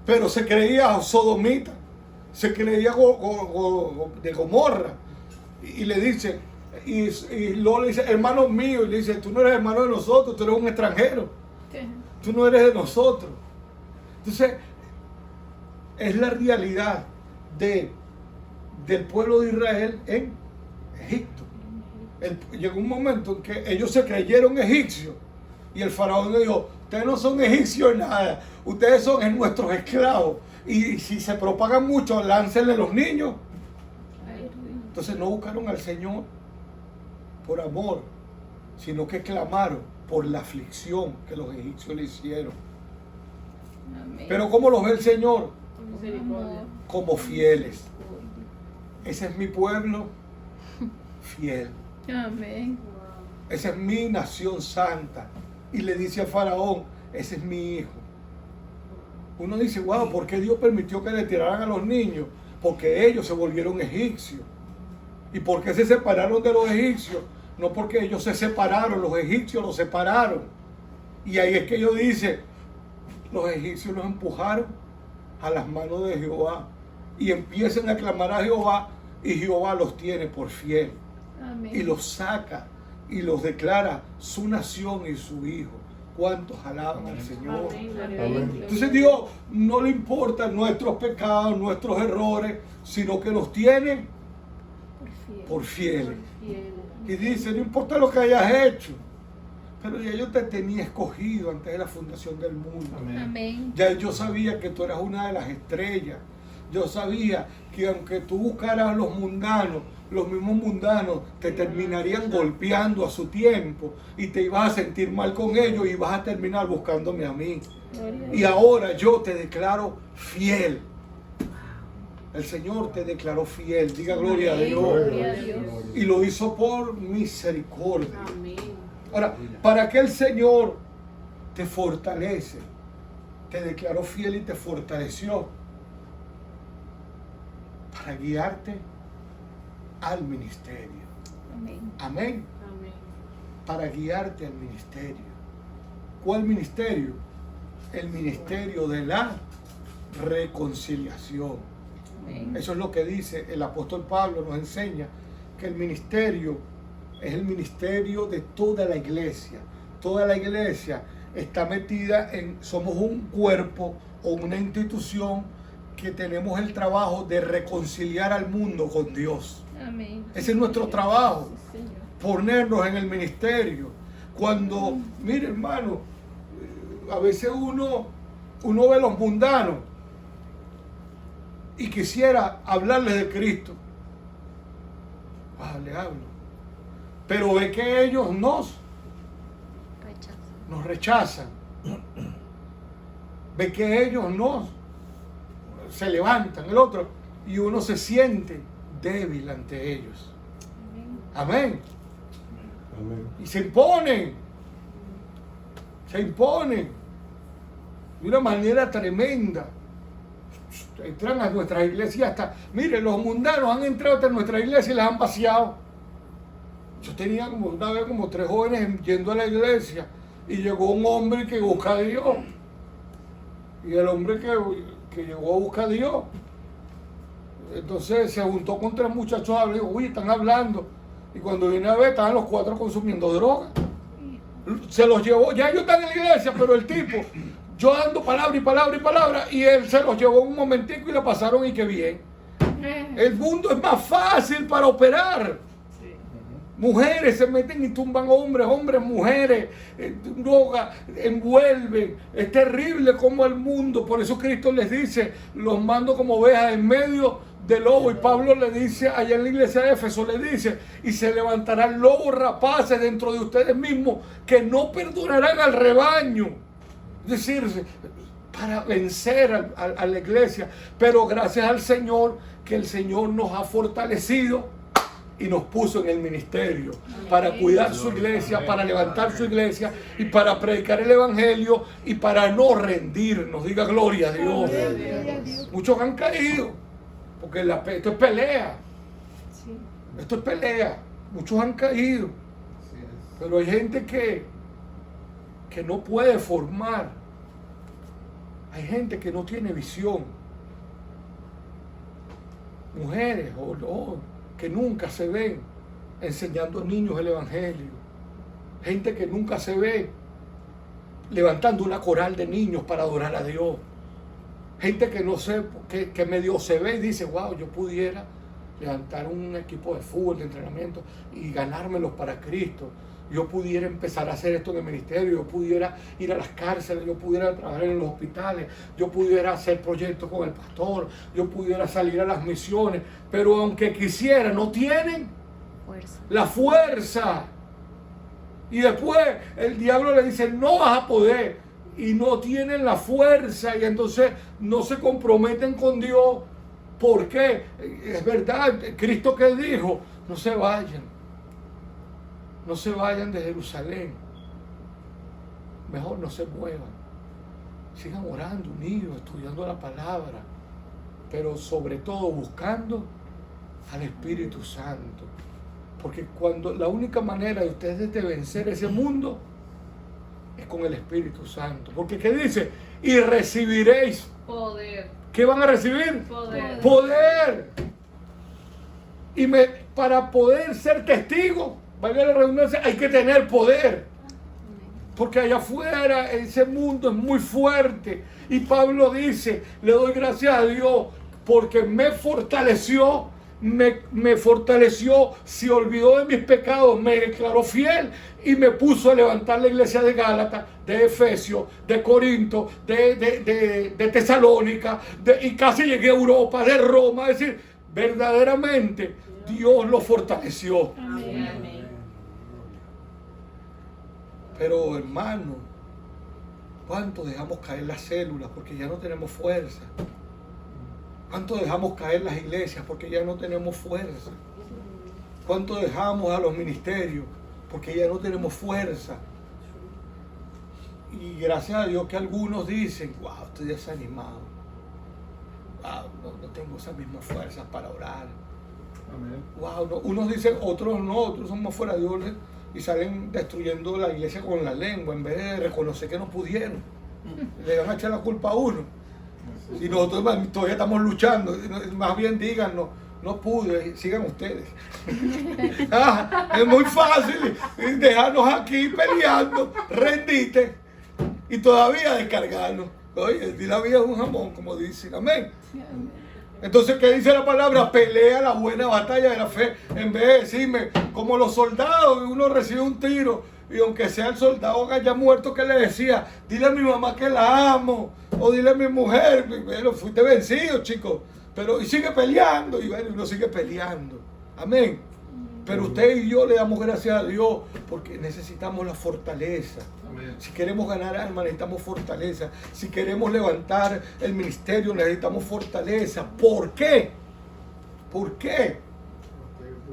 pero se creía sodomita, se creía de Gomorra. Y le dice, y Lot le dice, hermano mío, y le dice, tú no eres hermano de nosotros, tú eres un extranjero, tú no eres de nosotros. Entonces, es la realidad del pueblo de Israel en Egipto. Llegó un momento en que ellos se creyeron egipcios y el faraón le dijo, ustedes no son egipcios nada, ustedes son nuestros esclavos y si se propagan mucho, láncenle los niños. Entonces no buscaron al Señor por amor, sino que clamaron por la aflicción que los egipcios le hicieron. Amén. Pero ¿cómo los ve el Señor? Como fieles. Ese es mi pueblo fiel. Amén. Esa es mi nación santa. Y le dice a Faraón, ese es mi hijo. Uno dice, wow, ¿por qué Dios permitió que le tiraran a los niños? Porque ellos se volvieron egipcios. ¿Y por qué se separaron de los egipcios? No porque ellos se separaron, los egipcios los separaron. Y ahí es que ellos dicen, los egipcios los empujaron a las manos de Jehová. Y empiezan a clamar a Jehová y Jehová los tiene por fiel. Amén. Y los saca y los declara su nación y su hijo. ¿Cuántos alaban al Señor? Amén. Entonces Dios no le importan nuestros pecados, nuestros errores, sino que los tiene por fieles. Y dice, no importa lo que hayas hecho, pero ya yo te tenía escogido antes de la fundación del mundo. Amén. Ya yo sabía que tú eras una de las estrellas. Yo sabía que aunque tú buscaras a los mundanos, los mismos mundanos te terminarían golpeando a su tiempo y te ibas a sentir mal con ellos y vas a terminar buscándome a mí. Y ahora yo te declaro fiel. El Señor te declaró fiel. Diga gloria a Dios. Gloria a Dios. Y lo hizo por misericordia. Amén. Ahora, ¿para qué el Señor te fortalece? Te declaró fiel y te fortaleció. Para guiarte al ministerio. Amén. Amén. Amén. Para guiarte al ministerio. ¿Cuál ministerio? El ministerio de la reconciliación. Amén. Eso es lo que dice el apóstol Pablo, nos enseña que el ministerio es el ministerio de toda la iglesia. Toda la iglesia está metida somos un cuerpo o una institución que tenemos el trabajo de reconciliar al mundo con Dios. Amén. Ese es nuestro trabajo, Sí, Señor. ponernos en el ministerio. Cuando, mire hermano, a veces uno ve los mundanos y quisiera hablarles de Cristo, Le hablo. Pero ve que ellos nos rechazan. Ve que ellos se levantan, el otro, y uno se siente débil ante ellos. Amén. Amén. Y se imponen de una manera tremenda. Entran a nuestras iglesias hasta, mire, los mundanos han entrado hasta nuestra iglesia y las han vaciado. Yo tenía una vez como 3 jóvenes yendo a la iglesia y llegó un hombre que busca a Dios. Y el hombre que llegó a buscar a Dios, entonces se juntó con 3 muchachos y dijo, uy, están hablando. Y cuando vine a ver, estaban los 4 consumiendo droga. Se los llevó, ya ellos están en la iglesia, pero el tipo, yo dando palabra y palabra y palabra, y él se los llevó un momentico y la pasaron y qué bien. El mundo es más fácil para operar. Mujeres se meten y tumban hombres, mujeres, droga, envuelven. Es terrible como el mundo. Por eso Cristo les dice, los mando como ovejas en medio de lobo. Y Pablo le dice, allá en la iglesia de Éfeso, le dice, y se levantarán lobos rapaces dentro de ustedes mismos que no perdonarán al rebaño. Es decir, para vencer a la iglesia. Pero gracias al Señor, que el Señor nos ha fortalecido y nos puso en el ministerio para cuidar su iglesia, para levantar su iglesia y para predicar el evangelio y para no rendirnos. Diga gloria a Dios. Muchos han caído porque esto es pelea. Esto es pelea. Muchos han caído, pero hay gente que no puede formar. Hay gente que no tiene visión. Mujeres que nunca se ven enseñando a niños el evangelio. Gente que nunca se ve levantando una coral de niños para adorar a Dios. Gente que no sé, que medio se ve y dice, wow, yo pudiera levantar un equipo de fútbol, de entrenamiento y ganármelos para Cristo. Yo pudiera empezar a hacer esto en el ministerio, yo pudiera ir a las cárceles, yo pudiera trabajar en los hospitales, yo pudiera hacer proyectos con el pastor, yo pudiera salir a las misiones, pero aunque quisiera, no tienen la fuerza. Y después el diablo le dice, no vas a poder, y no tienen la fuerza, y entonces no se comprometen con Dios. ¿Por qué? Es verdad, Cristo que dijo, no se vayan. No se vayan de Jerusalén. Mejor no se muevan. Sigan orando, unidos, estudiando la palabra. Pero sobre todo buscando al Espíritu Santo. Porque la única manera de ustedes de vencer ese mundo es con el Espíritu Santo. Porque ¿qué dice? Y recibiréis poder. ¿Qué van a recibir? Poder. Poder. Y para poder ser testigo, valga la redundancia, hay que tener poder. Porque allá afuera ese mundo es muy fuerte. Y Pablo dice, le doy gracias a Dios porque me fortaleció, se olvidó de mis pecados, me declaró fiel y me puso a levantar la iglesia de Gálatas, de Efesios, de Corinto, de Tesalónica, y casi llegué a Europa, de Roma. Es decir, verdaderamente Dios lo fortaleció. Amén. Pero hermano, ¿cuánto dejamos caer las células porque ya no tenemos fuerza? ¿Cuánto dejamos caer las iglesias porque ya no tenemos fuerza? ¿Cuánto dejamos a los ministerios porque ya no tenemos fuerza? Y gracias a Dios que algunos dicen, wow, estoy desanimado. Wow, no tengo esas mismas fuerzas para orar. Amén. Wow, no. Unos dicen, otros no, otros son más fuera de Dios y salen destruyendo la iglesia con la lengua en vez de reconocer que no pudieron. Le van a echar la culpa a uno. Y nosotros todavía estamos luchando. Más bien díganos, no pude, sigan ustedes. Es muy fácil dejarnos aquí peleando, rendite y todavía descargarnos. Oye, la vida es un jamón, como dicen. Amén. Entonces, ¿qué dice la palabra? Pelea la buena batalla de la fe. En vez de decirme, como los soldados, uno recibe un tiro, y aunque sea el soldado que haya muerto, que le decía, dile a mi mamá que la amo, o dile a mi mujer, bueno, fuiste vencido, chicos, pero y sigue peleando, y bueno, uno sigue peleando. Amén. Pero usted y yo le damos gracias a Dios porque necesitamos la fortaleza. Amén. Si queremos ganar alma, necesitamos fortaleza. Si queremos levantar el ministerio, necesitamos fortaleza. ¿Por qué? ¿Por qué?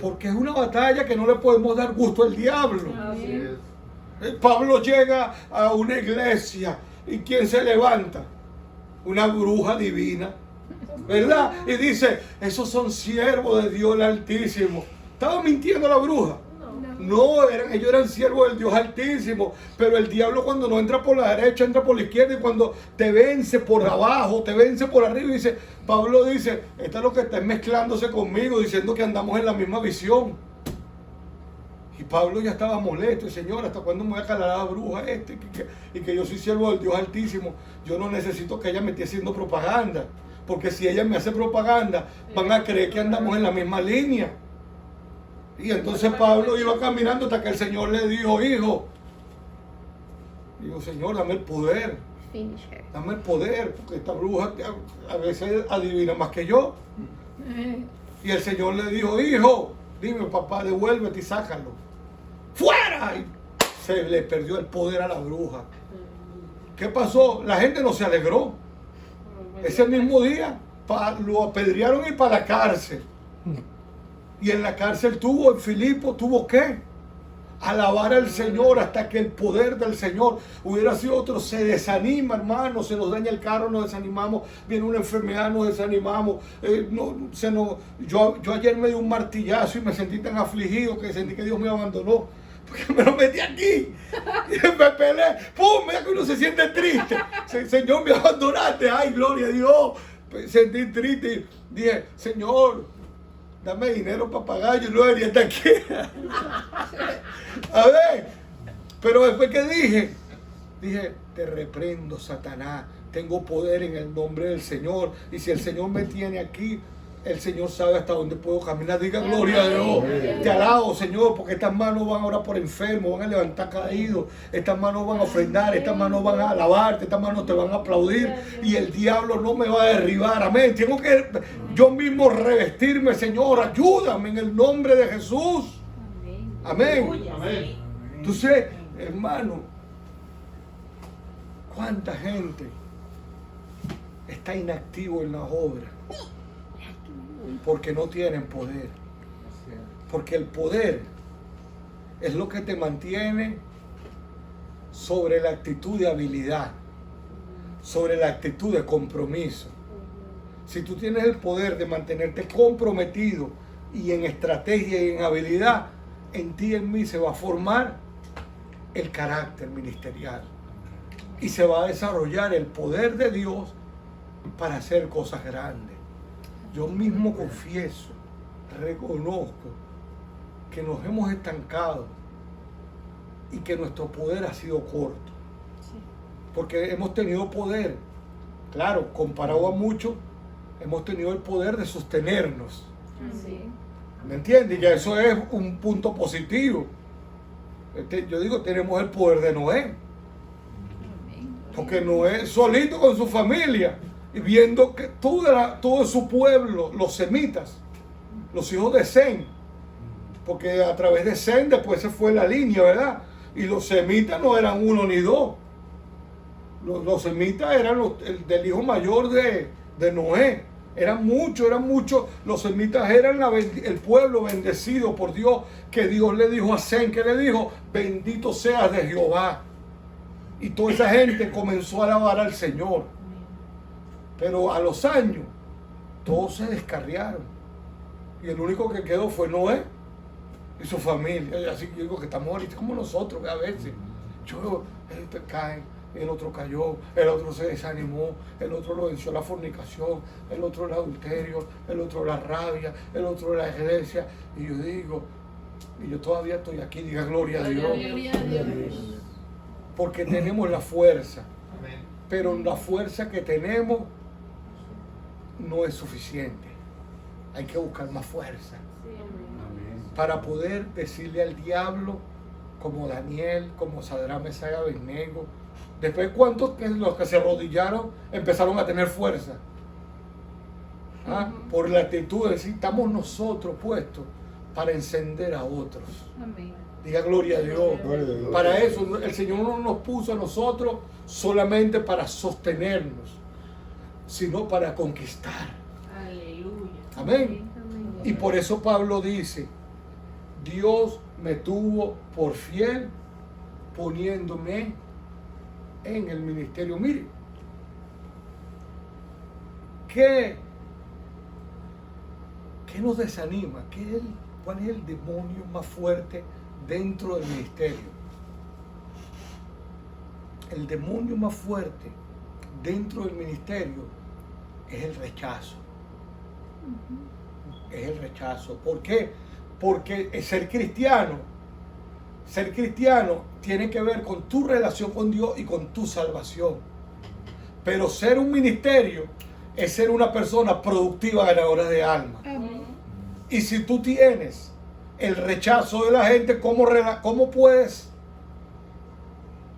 Porque es una batalla que no le podemos dar gusto al diablo. Así es. Pablo llega a una iglesia y ¿quién se levanta? Una bruja divina, ¿verdad? Y dice, esos son siervos de Dios el Altísimo. ¿Estaba mintiendo la bruja? No, ellos eran siervos del Dios Altísimo, pero el diablo cuando no entra por la derecha, entra por la izquierda, y cuando te vence por abajo, te vence por arriba, dice, Pablo dice, esta es lo que está mezclándose conmigo, diciendo que andamos en la misma visión. Y Pablo ya estaba molesto, y Señor, ¿hasta cuándo me voy a calar a la bruja y que yo soy siervo del Dios Altísimo? Yo no necesito que ella me esté haciendo propaganda, porque si ella me hace propaganda, van a creer que andamos en la misma línea. Y entonces Pablo iba caminando hasta que el Señor le dijo, hijo, digo, Señor, dame el poder, dame el poder, porque esta bruja a veces adivina más que yo. Y el Señor le dijo, hijo, dime, papá, devuélvete y sácalo. ¡Fuera! Y se le perdió el poder a la bruja. ¿Qué pasó? La gente no se alegró. Ese mismo día lo apedrearon y para la cárcel. Y en la cárcel en Filipo tuvo que alabar al Señor hasta que el poder del Señor hubiera sido otro. Se desanima, hermano, se nos daña el carro, nos desanimamos, viene una enfermedad, nos desanimamos. Yo ayer me di un martillazo y me sentí tan afligido que sentí que Dios me abandonó, porque me lo metí aquí y me peleé. ¡Pum! Mira que uno se siente triste. Señor, me abandonaste. ¡Ay, gloria a Dios! Sentí triste y dije, Señor, dame dinero para pagar, yo no debería estar aquí. A ver, pero después que dije, te reprendo, Satanás, tengo poder en el nombre del Señor, y si el Señor me tiene aquí, el Señor sabe hasta dónde puedo caminar. Diga gloria a Dios. Te alabo, Señor, porque estas manos van a orar por enfermos, van a levantar caídos, estas manos van a ofrendar, estas manos van a alabarte, estas manos te van a aplaudir y el diablo no me va a derribar. Amén. Tengo que yo mismo revestirme, Señor, ayúdame en el nombre de Jesús. Amén. Amén. Entonces, hermano, ¿cuánta gente está inactivo en la obra? Porque no tienen poder. Porque el poder es lo que te mantiene sobre la actitud de habilidad, sobre la actitud de compromiso. Si tú tienes el poder de mantenerte comprometido y en estrategia y en habilidad, en ti y en mí se va a formar el carácter ministerial y se va a desarrollar el poder de Dios para hacer cosas grandes. Yo mismo confieso, reconozco que nos hemos estancado y que nuestro poder ha sido corto. Porque hemos tenido poder, claro, comparado a muchos, hemos tenido el poder de sostenernos. ¿Me entiendes? Y eso es un punto positivo. Yo digo, tenemos el poder de Noé. Porque Noé solito con su familia y viendo que todo su pueblo, los semitas, los hijos de Sem, porque a través de Sem después se fue la línea, ¿verdad? Y los semitas no eran uno ni dos. Los semitas eran del hijo mayor de Noé. Eran muchos. Los semitas eran el pueblo bendecido por Dios, que Dios le dijo a Sem, que le dijo, bendito seas de Jehová. Y toda esa gente comenzó a alabar al Señor. Pero a los años, todos se descarriaron. Y el único que quedó fue Noé y su familia. Y así que digo que estamos ahorita como nosotros, a veces. Este cae, el otro cayó, el otro se desanimó, el otro lo venció la fornicación, el otro el adulterio, el otro la rabia, el otro la iglesia. Y yo digo, y yo todavía estoy aquí, diga gloria a Dios. Gloria a Dios. Porque tenemos la fuerza. Pero la fuerza que tenemos no es suficiente. Hay que buscar más fuerza para poder decirle al diablo, como Daniel, como Sadrach, Mesach y Abednego. Después, ¿cuántos los que se arrodillaron empezaron a tener fuerza? Por la actitud de decir, estamos nosotros puestos para encender a otros. Amén. Diga gloria a Dios. Gloria a Dios. Para eso el Señor no nos puso a nosotros solamente para sostenernos, sino para conquistar. Aleluya. Amén. Amén. Y por eso Pablo dice, Dios me tuvo por fiel poniéndome en el ministerio. Mire, ¿qué nos desanima? ¿Cuál es el demonio más fuerte dentro del ministerio? El demonio más fuerte dentro del ministerio es el rechazo. Es el rechazo. ¿Por qué? Porque ser cristiano tiene que ver con tu relación con Dios y con tu salvación. Pero ser un ministerio es ser una persona productiva, ganadora de almas. Amén. Y si tú tienes el rechazo de la gente, ¿cómo puedes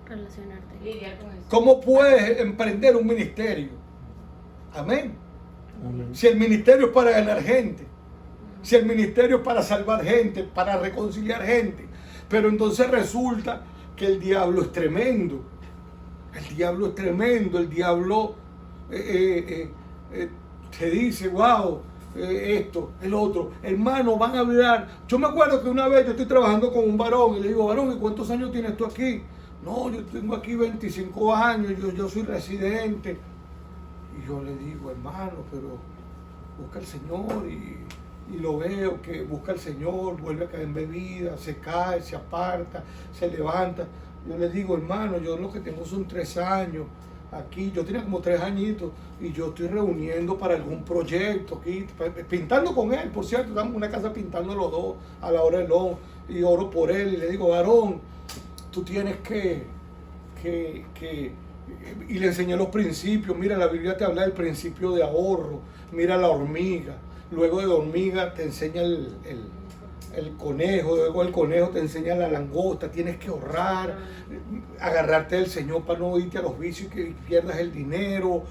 Relacionarte. Lidiar con eso. ¿Cómo puedes emprender un ministerio? Amén. Amén. Si el ministerio es para ganar gente, si el ministerio es para salvar gente, para reconciliar gente, pero entonces resulta que el diablo es tremendo. El diablo es tremendo. El diablo te dice, wow, esto, el otro. Hermano, van a hablar. Yo me acuerdo que una vez yo estoy trabajando con un varón y le digo, varón, ¿y cuántos años tienes tú aquí? No, yo tengo aquí 25 años, yo soy residente. Y yo le digo, hermano, pero busca al Señor. Y lo veo que busca al Señor, vuelve a caer en bebida, se cae, se aparta, se levanta. Yo le digo, hermano, yo lo que tengo son 3 años aquí. Yo tenía como 3 añitos y yo estoy reuniendo para algún proyecto aquí, pintando con él. Por cierto, estamos en una casa pintando los dos a la hora del lunch y oro por él. Y le digo, varón, tú tienes que y le enseñé los principios. Mira, la Biblia te habla del principio de ahorro. Mira la hormiga. Luego de hormiga te enseña el conejo. Luego el conejo te enseña la langosta. Tienes que ahorrar, agarrarte del Señor para no irte a los vicios y que pierdas el dinero.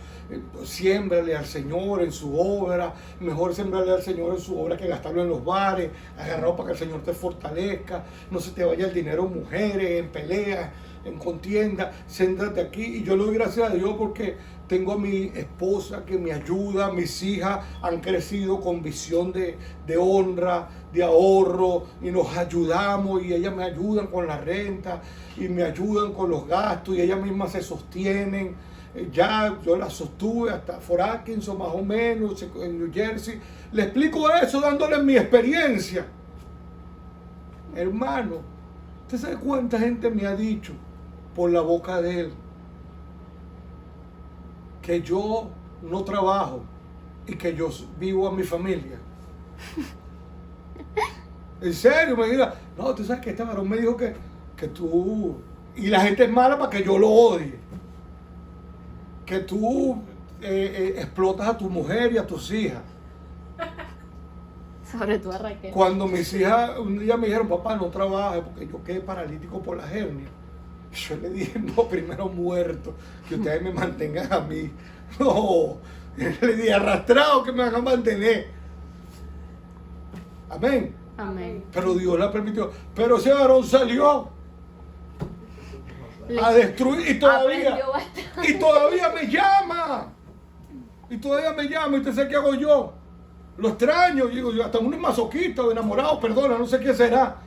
Siémbrale al Señor en su obra. Mejor sembrarle al Señor en su obra que gastarlo en los bares. Agarrado para que el Señor te fortalezca. No se te vaya el dinero en mujeres, en peleas, en contienda. Céntrate aquí. Y yo le doy gracias a Dios porque tengo a mi esposa que me ayuda. Mis hijas han crecido con visión de honra, de ahorro, y nos ayudamos, y ellas me ayudan con la renta y me ayudan con los gastos, y ellas mismas se sostienen. Ya yo las sostuve hasta Fort Atkinson más o menos, en New Jersey. Le explico eso dándoles mi experiencia. Hermano, ¿usted sabe cuánta gente me ha dicho por la boca de él que yo no trabajo y que yo vivo a mi familia? En serio, me diga, no, tú sabes que este varón me dijo que tú, y la gente es mala para que yo lo odie, que tú explotas a tu mujer y a tus hijas. Sobre todo a Raquel. Cuando mis hijas un día me dijeron, papá, no trabajes porque yo quedé paralítico por la hernia. Yo le dije, no, primero muerto, que ustedes me mantengan a mí. No, le dije, arrastrado que me van a mantener. Amén. Amén. Pero Dios la permitió. Pero ese varón salió a destruir y Aprendió bastante. todavía me llama. Y todavía me llama. ¿Y usted sabe qué hago yo? Lo extraño. Digo, yo hasta uno es masoquista o enamorado, perdona, no sé qué será.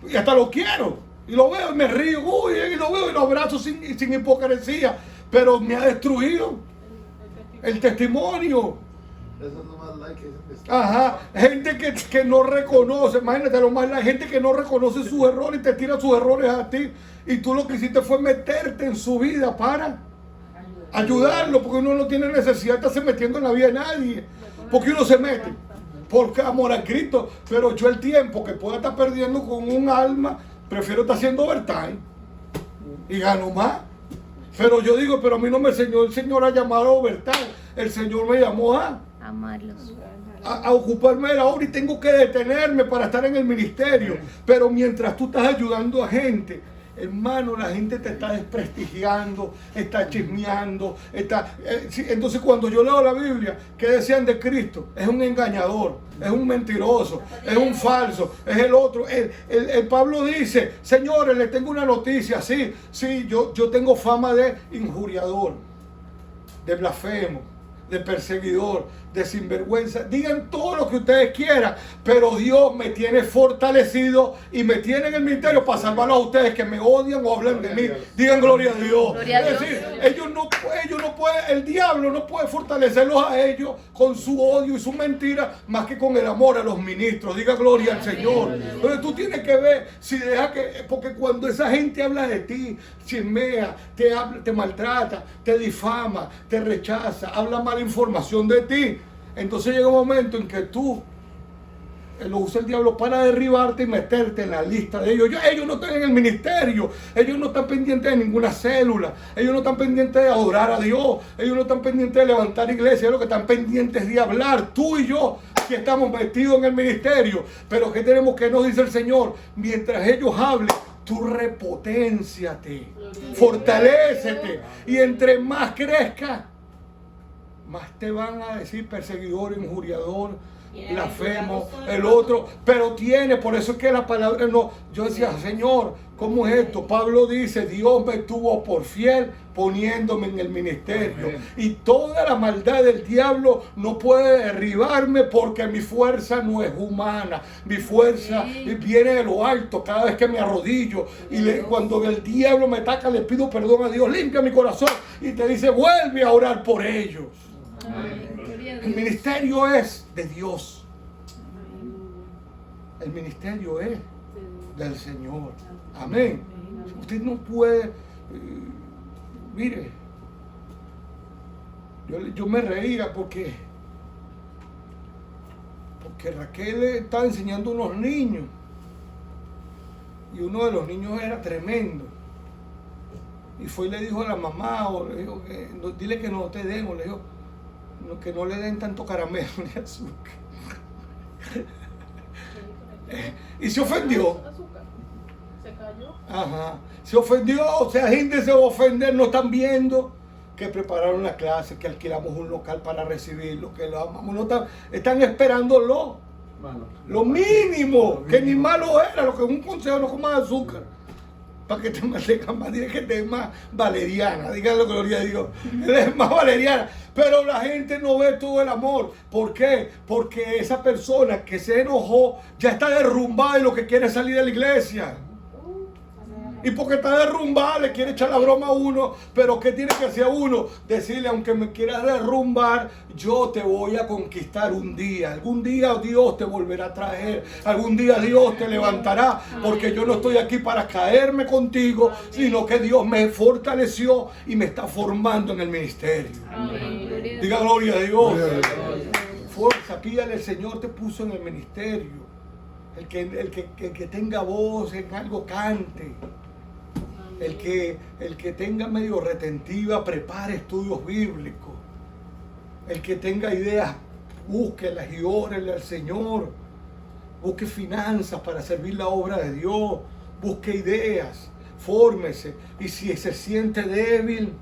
Y hasta lo quiero. Y lo veo y me río. Uy, y lo veo y lo abrazo sin hipocresía. Pero me ha destruido el testimonio. Eso no más like es. Ajá, gente que no reconoce, imagínate lo más, la gente que no reconoce sus errores y te tira sus errores a ti, y tú lo que hiciste fue meterte en su vida para ayudarlo, porque uno no tiene necesidad de estarse metiendo en la vida de nadie, porque uno se mete porque amor a Cristo. Pero yo el tiempo que pueda estar perdiendo con un alma, prefiero estar haciendo overtime y gano más. Pero yo digo, pero a mí no me enseñó el Señor a llamar a overtime, el Señor me llamó Amarlos. a ocuparme de la obra, y tengo que detenerme para estar en el ministerio. Pero mientras tú estás ayudando a gente, hermano, la gente te está desprestigiando, está chismeando, entonces cuando yo leo la Biblia, ¿qué decían de Cristo? Es un engañador, es un mentiroso, es un falso, es el otro. El Pablo dice, señores, les tengo una noticia, sí, yo tengo fama de injuriador, de blasfemo, de perseguidor, de sinvergüenza. Digan todo lo que ustedes quieran, pero Dios me tiene fortalecido y me tiene en el ministerio para salvarlos a ustedes que me odian o hablan de mí. Digan gloria a Dios. Gloria a Es Dios. decir, ellos no pueden, el diablo no puede fortalecerlos a ellos con su odio y su mentira más que con el amor a los ministros. Diga gloria al Señor. Entonces tú tienes que ver si deja que, porque cuando esa gente habla de ti, chismea, te maltrata, te difama, te rechaza, habla mala información de ti, entonces llega un momento en que tú lo usa el diablo para derribarte y meterte en la lista de ellos. Ellos no están en el ministerio, ellos no están pendientes de ninguna célula, ellos no están pendientes de adorar a Dios, ellos no están pendientes de levantar iglesia, ellos lo que están pendientes de hablar. Tú y yo, que estamos metidos en el ministerio, pero ¿qué tenemos? Que nos dice el Señor? Mientras ellos hablen, tú repoténciate, fortalécete, y entre más crezca, más te van a decir perseguidor, injuriador, blasfemo, el otro, pero por eso es que la palabra no, yo decía, Señor, ¿cómo es esto? Pablo dice, Dios me tuvo por fiel poniéndome en el ministerio. Amén. Y toda la maldad del diablo no puede derribarme porque mi fuerza no es humana, mi fuerza viene de lo alto cada vez que me arrodillo. Cuando el diablo me ataca, le pido perdón a Dios, limpia mi corazón y te dice, vuelve a orar por ellos. El ministerio es de Dios. El ministerio es del Señor. Amén. Usted no puede, mire, yo me reía porque Raquel estaba enseñando a unos niños y uno de los niños era tremendo. Y fue y le dijo a la mamá, o le dijo dile que no te den, o le dijo que no le den tanto caramelo ni azúcar. Y se ofendió. Se cayó. Ajá. Se ofendió, o sea, gente se va a ofender, no están viendo que prepararon la clase, que alquilamos un local para recibirlo, que lo amamos, están esperándolo. Lo mínimo, que ni malo era, lo que es un consejo, no comas azúcar. Para que te mantengas más, dile que te es más valeriana, dígalo, gloria a Dios, él es más valeriana, pero la gente no ve todo el amor. ¿Por qué? Porque esa persona que se enojó ya está derrumbada y lo que quiere es salir de la iglesia. Y porque está derrumbada le quiere echar la broma a uno, pero ¿qué tiene que hacer uno? Decirle, aunque me quieras derrumbar, yo te voy a conquistar un día. Algún día Dios te volverá a traer, algún día Dios te levantará, porque yo no estoy aquí para caerme contigo, sino que Dios me fortaleció y me está formando en el ministerio. Amén. Diga gloria a Dios. Fuerza, pídale, el Señor te puso en el ministerio. El que tenga voz en algo cante. El que tenga medio retentiva, prepare estudios bíblicos. El que tenga ideas, búsquelas y órele al Señor. Busque finanzas para servir la obra de Dios. Busque ideas, fórmese. Y si se siente débil,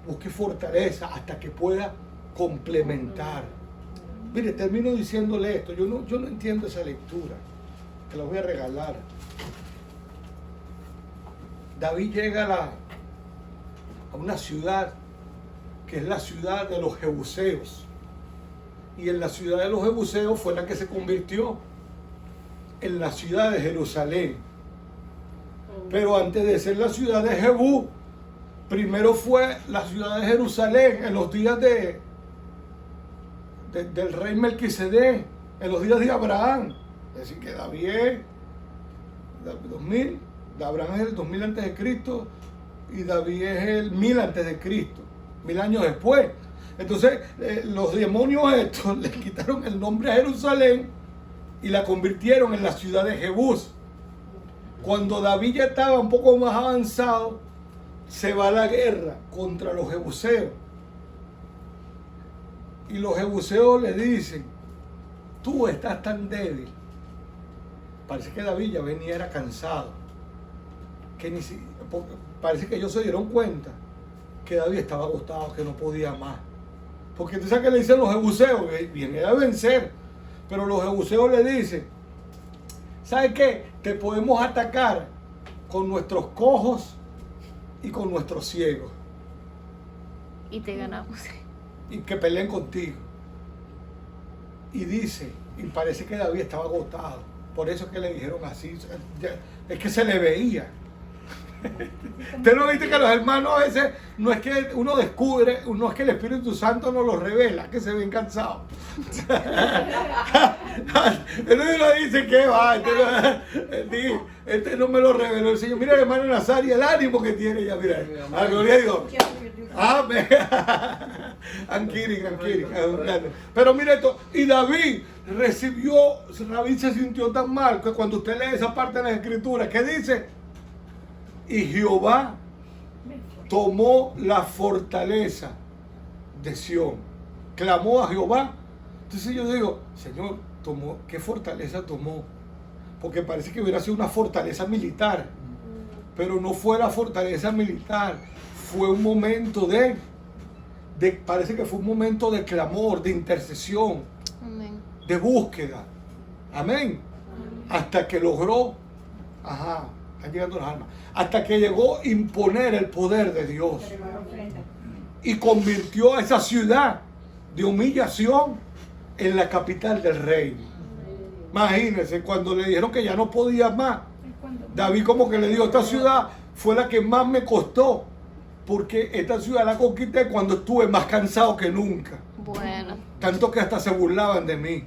busque fortaleza hasta que pueda complementar. Mire, termino diciéndole esto. Yo no entiendo esa lectura. Te la voy a regalar. David llega a una ciudad que es la ciudad de los Jebuseos. Y en la ciudad de los Jebuseos fue la que se convirtió en la ciudad de Jerusalén. Pero antes de ser la ciudad de Jebú, primero fue la ciudad de Jerusalén en los días del rey Melquisedec, en los días de Abraham. Es decir, que David es 2000. Abraham es el 2000 antes de Cristo y David es el 1000 antes de Cristo, 1000 años después. Entonces los demonios estos le quitaron el nombre a Jerusalén y la convirtieron en la ciudad de Jebús. Cuando David ya estaba un poco más avanzado, se va a la guerra contra los jebuseos. Y los jebuseos le dicen, tú estás tan débil parece que David ya venía, era cansado. Que parece que ellos se dieron cuenta que David estaba agotado, que no podía más. Porque tú sabes que le dicen los jebuseos, viene a vencer. Pero los jebuseos le dicen, ¿sabes qué? Te podemos atacar con nuestros cojos y con nuestros ciegos. Y te ganamos. Y que peleen contigo. Y dice, y parece que David estaba agotado. Por eso es que le dijeron así. Es que se le veía. ¿Usted no viste que los hermanos a veces no es que uno descubre, no es que el Espíritu Santo nos lo revela, que se ven cansados? Uno dice que va, este no me lo reveló el Señor. Mira el hermano Nazario, el ánimo que tiene ya, mira. A la gloria de Dios. Amén. Pero mira esto, y David se sintió tan mal que cuando usted lee esa parte de las Escrituras, ¿qué dice? Y Jehová tomó la fortaleza de Sión. Clamó a Jehová. Entonces yo digo, Señor, ¿qué fortaleza tomó? Porque parece que hubiera sido una fortaleza militar. Pero no fue la fortaleza militar. Fue un momento parece que fue un momento de clamor, de intercesión, Amén. de búsqueda. Amén. Hasta que logró, están llegando las almas, hasta que llegó a imponer el poder de Dios y convirtió a esa ciudad de humillación en la capital del reino. Imagínense, cuando le dijeron que ya no podía más, David como que le dijo, esta ciudad fue la que más me costó, porque esta ciudad la conquisté cuando estuve más cansado que nunca. Bueno. Tanto que hasta se burlaban de mí.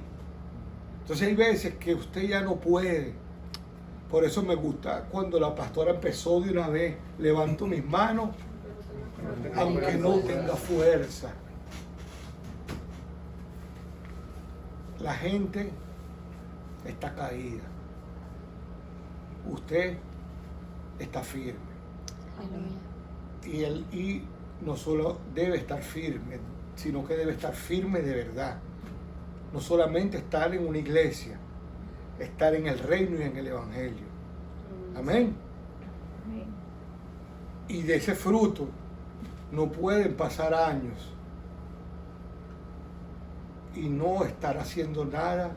Entonces hay veces que usted ya no puede. Por eso me gusta cuando la pastora empezó de una vez, levanto mis manos, aunque no tenga fuerza. La gente está caída. Usted está firme. Aleluya. Y no solo debe estar firme, sino que debe estar firme de verdad. No solamente estar en una iglesia, estar en el reino y en el evangelio. Amén. Y de ese fruto no pueden pasar años y no estar haciendo nada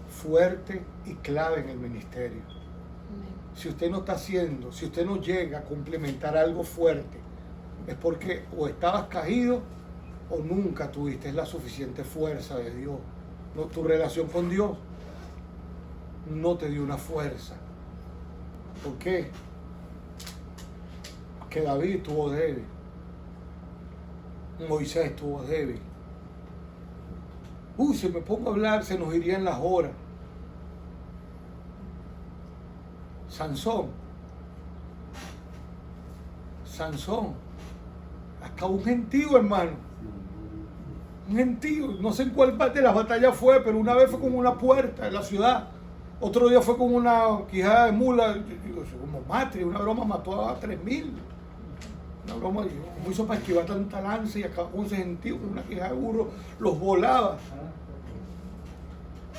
fuerte y clave en el ministerio. Amén. Si usted no está haciendo, si usted no llega a complementar algo fuerte, es porque o estabas caído o nunca tuviste la suficiente fuerza de Dios. No, tu relación con Dios no te dio una fuerza. ¿Por qué? Porque David estuvo débil. Moisés estuvo débil. Si me pongo a hablar se nos irían las horas. Sansón, acá un gentío, hermano. Un gentío, no sé en cuál parte de la batalla fue, pero una vez fue como una puerta en la ciudad. Otro día fue como una quijada de mula, como Matri, una broma mató a 3,000. Una broma, como hizo para esquivar tanta lanza y acabó con ese gentío, con una quijada de burro, los volaba.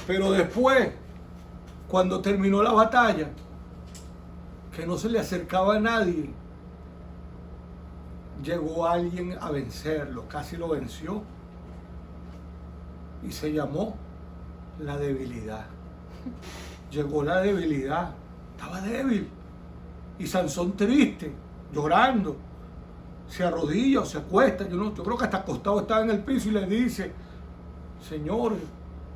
Pero después, cuando terminó la batalla, que no se le acercaba a nadie, llegó alguien a vencerlo, casi lo venció, y se llamó la debilidad. Llegó la debilidad, estaba débil, y Sansón triste, llorando, se arrodilla o se acuesta, yo creo que hasta acostado estaba en el piso y le dice, Señor,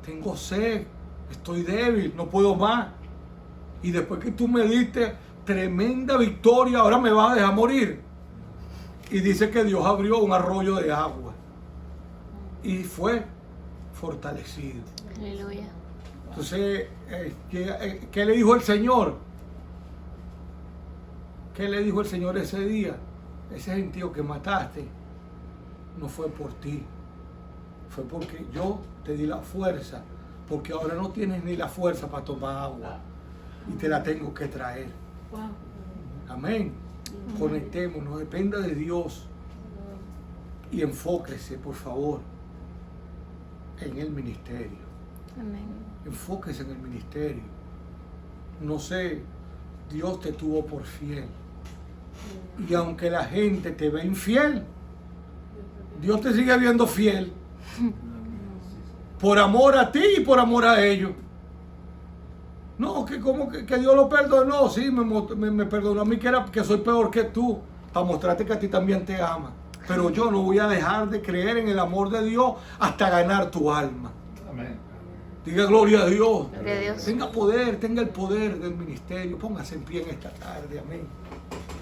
tengo sed, estoy débil, no puedo más, y después que tú me diste tremenda victoria, ahora me vas a dejar morir. Y dice que Dios abrió un arroyo de agua y fue fortalecido. Aleluya. Entonces, ¿qué le dijo el Señor? ¿Qué le dijo el Señor ese día? Ese gentío que mataste no fue por ti, fue porque yo te di la fuerza, porque ahora no tienes ni la fuerza para tomar agua y te la tengo que traer. Amén. Conectémonos, dependa de Dios y enfóquese, por favor, en el ministerio. Amén. Enfóquese en el ministerio. no sé, Dios te tuvo por fiel. Y aunque la gente te ve infiel, Dios te sigue viendo fiel. Por amor a ti y por amor a ellos. No, que como que Dios lo perdonó. Sí, me perdonó a mí que soy peor que tú. Para mostrarte que a ti también te ama. Pero yo no voy a dejar de creer en el amor de Dios hasta ganar tu alma. Amén. Diga gloria a Dios. Gloria a Dios. Tenga poder, tenga el poder del ministerio. Póngase en pie en esta tarde. Amén.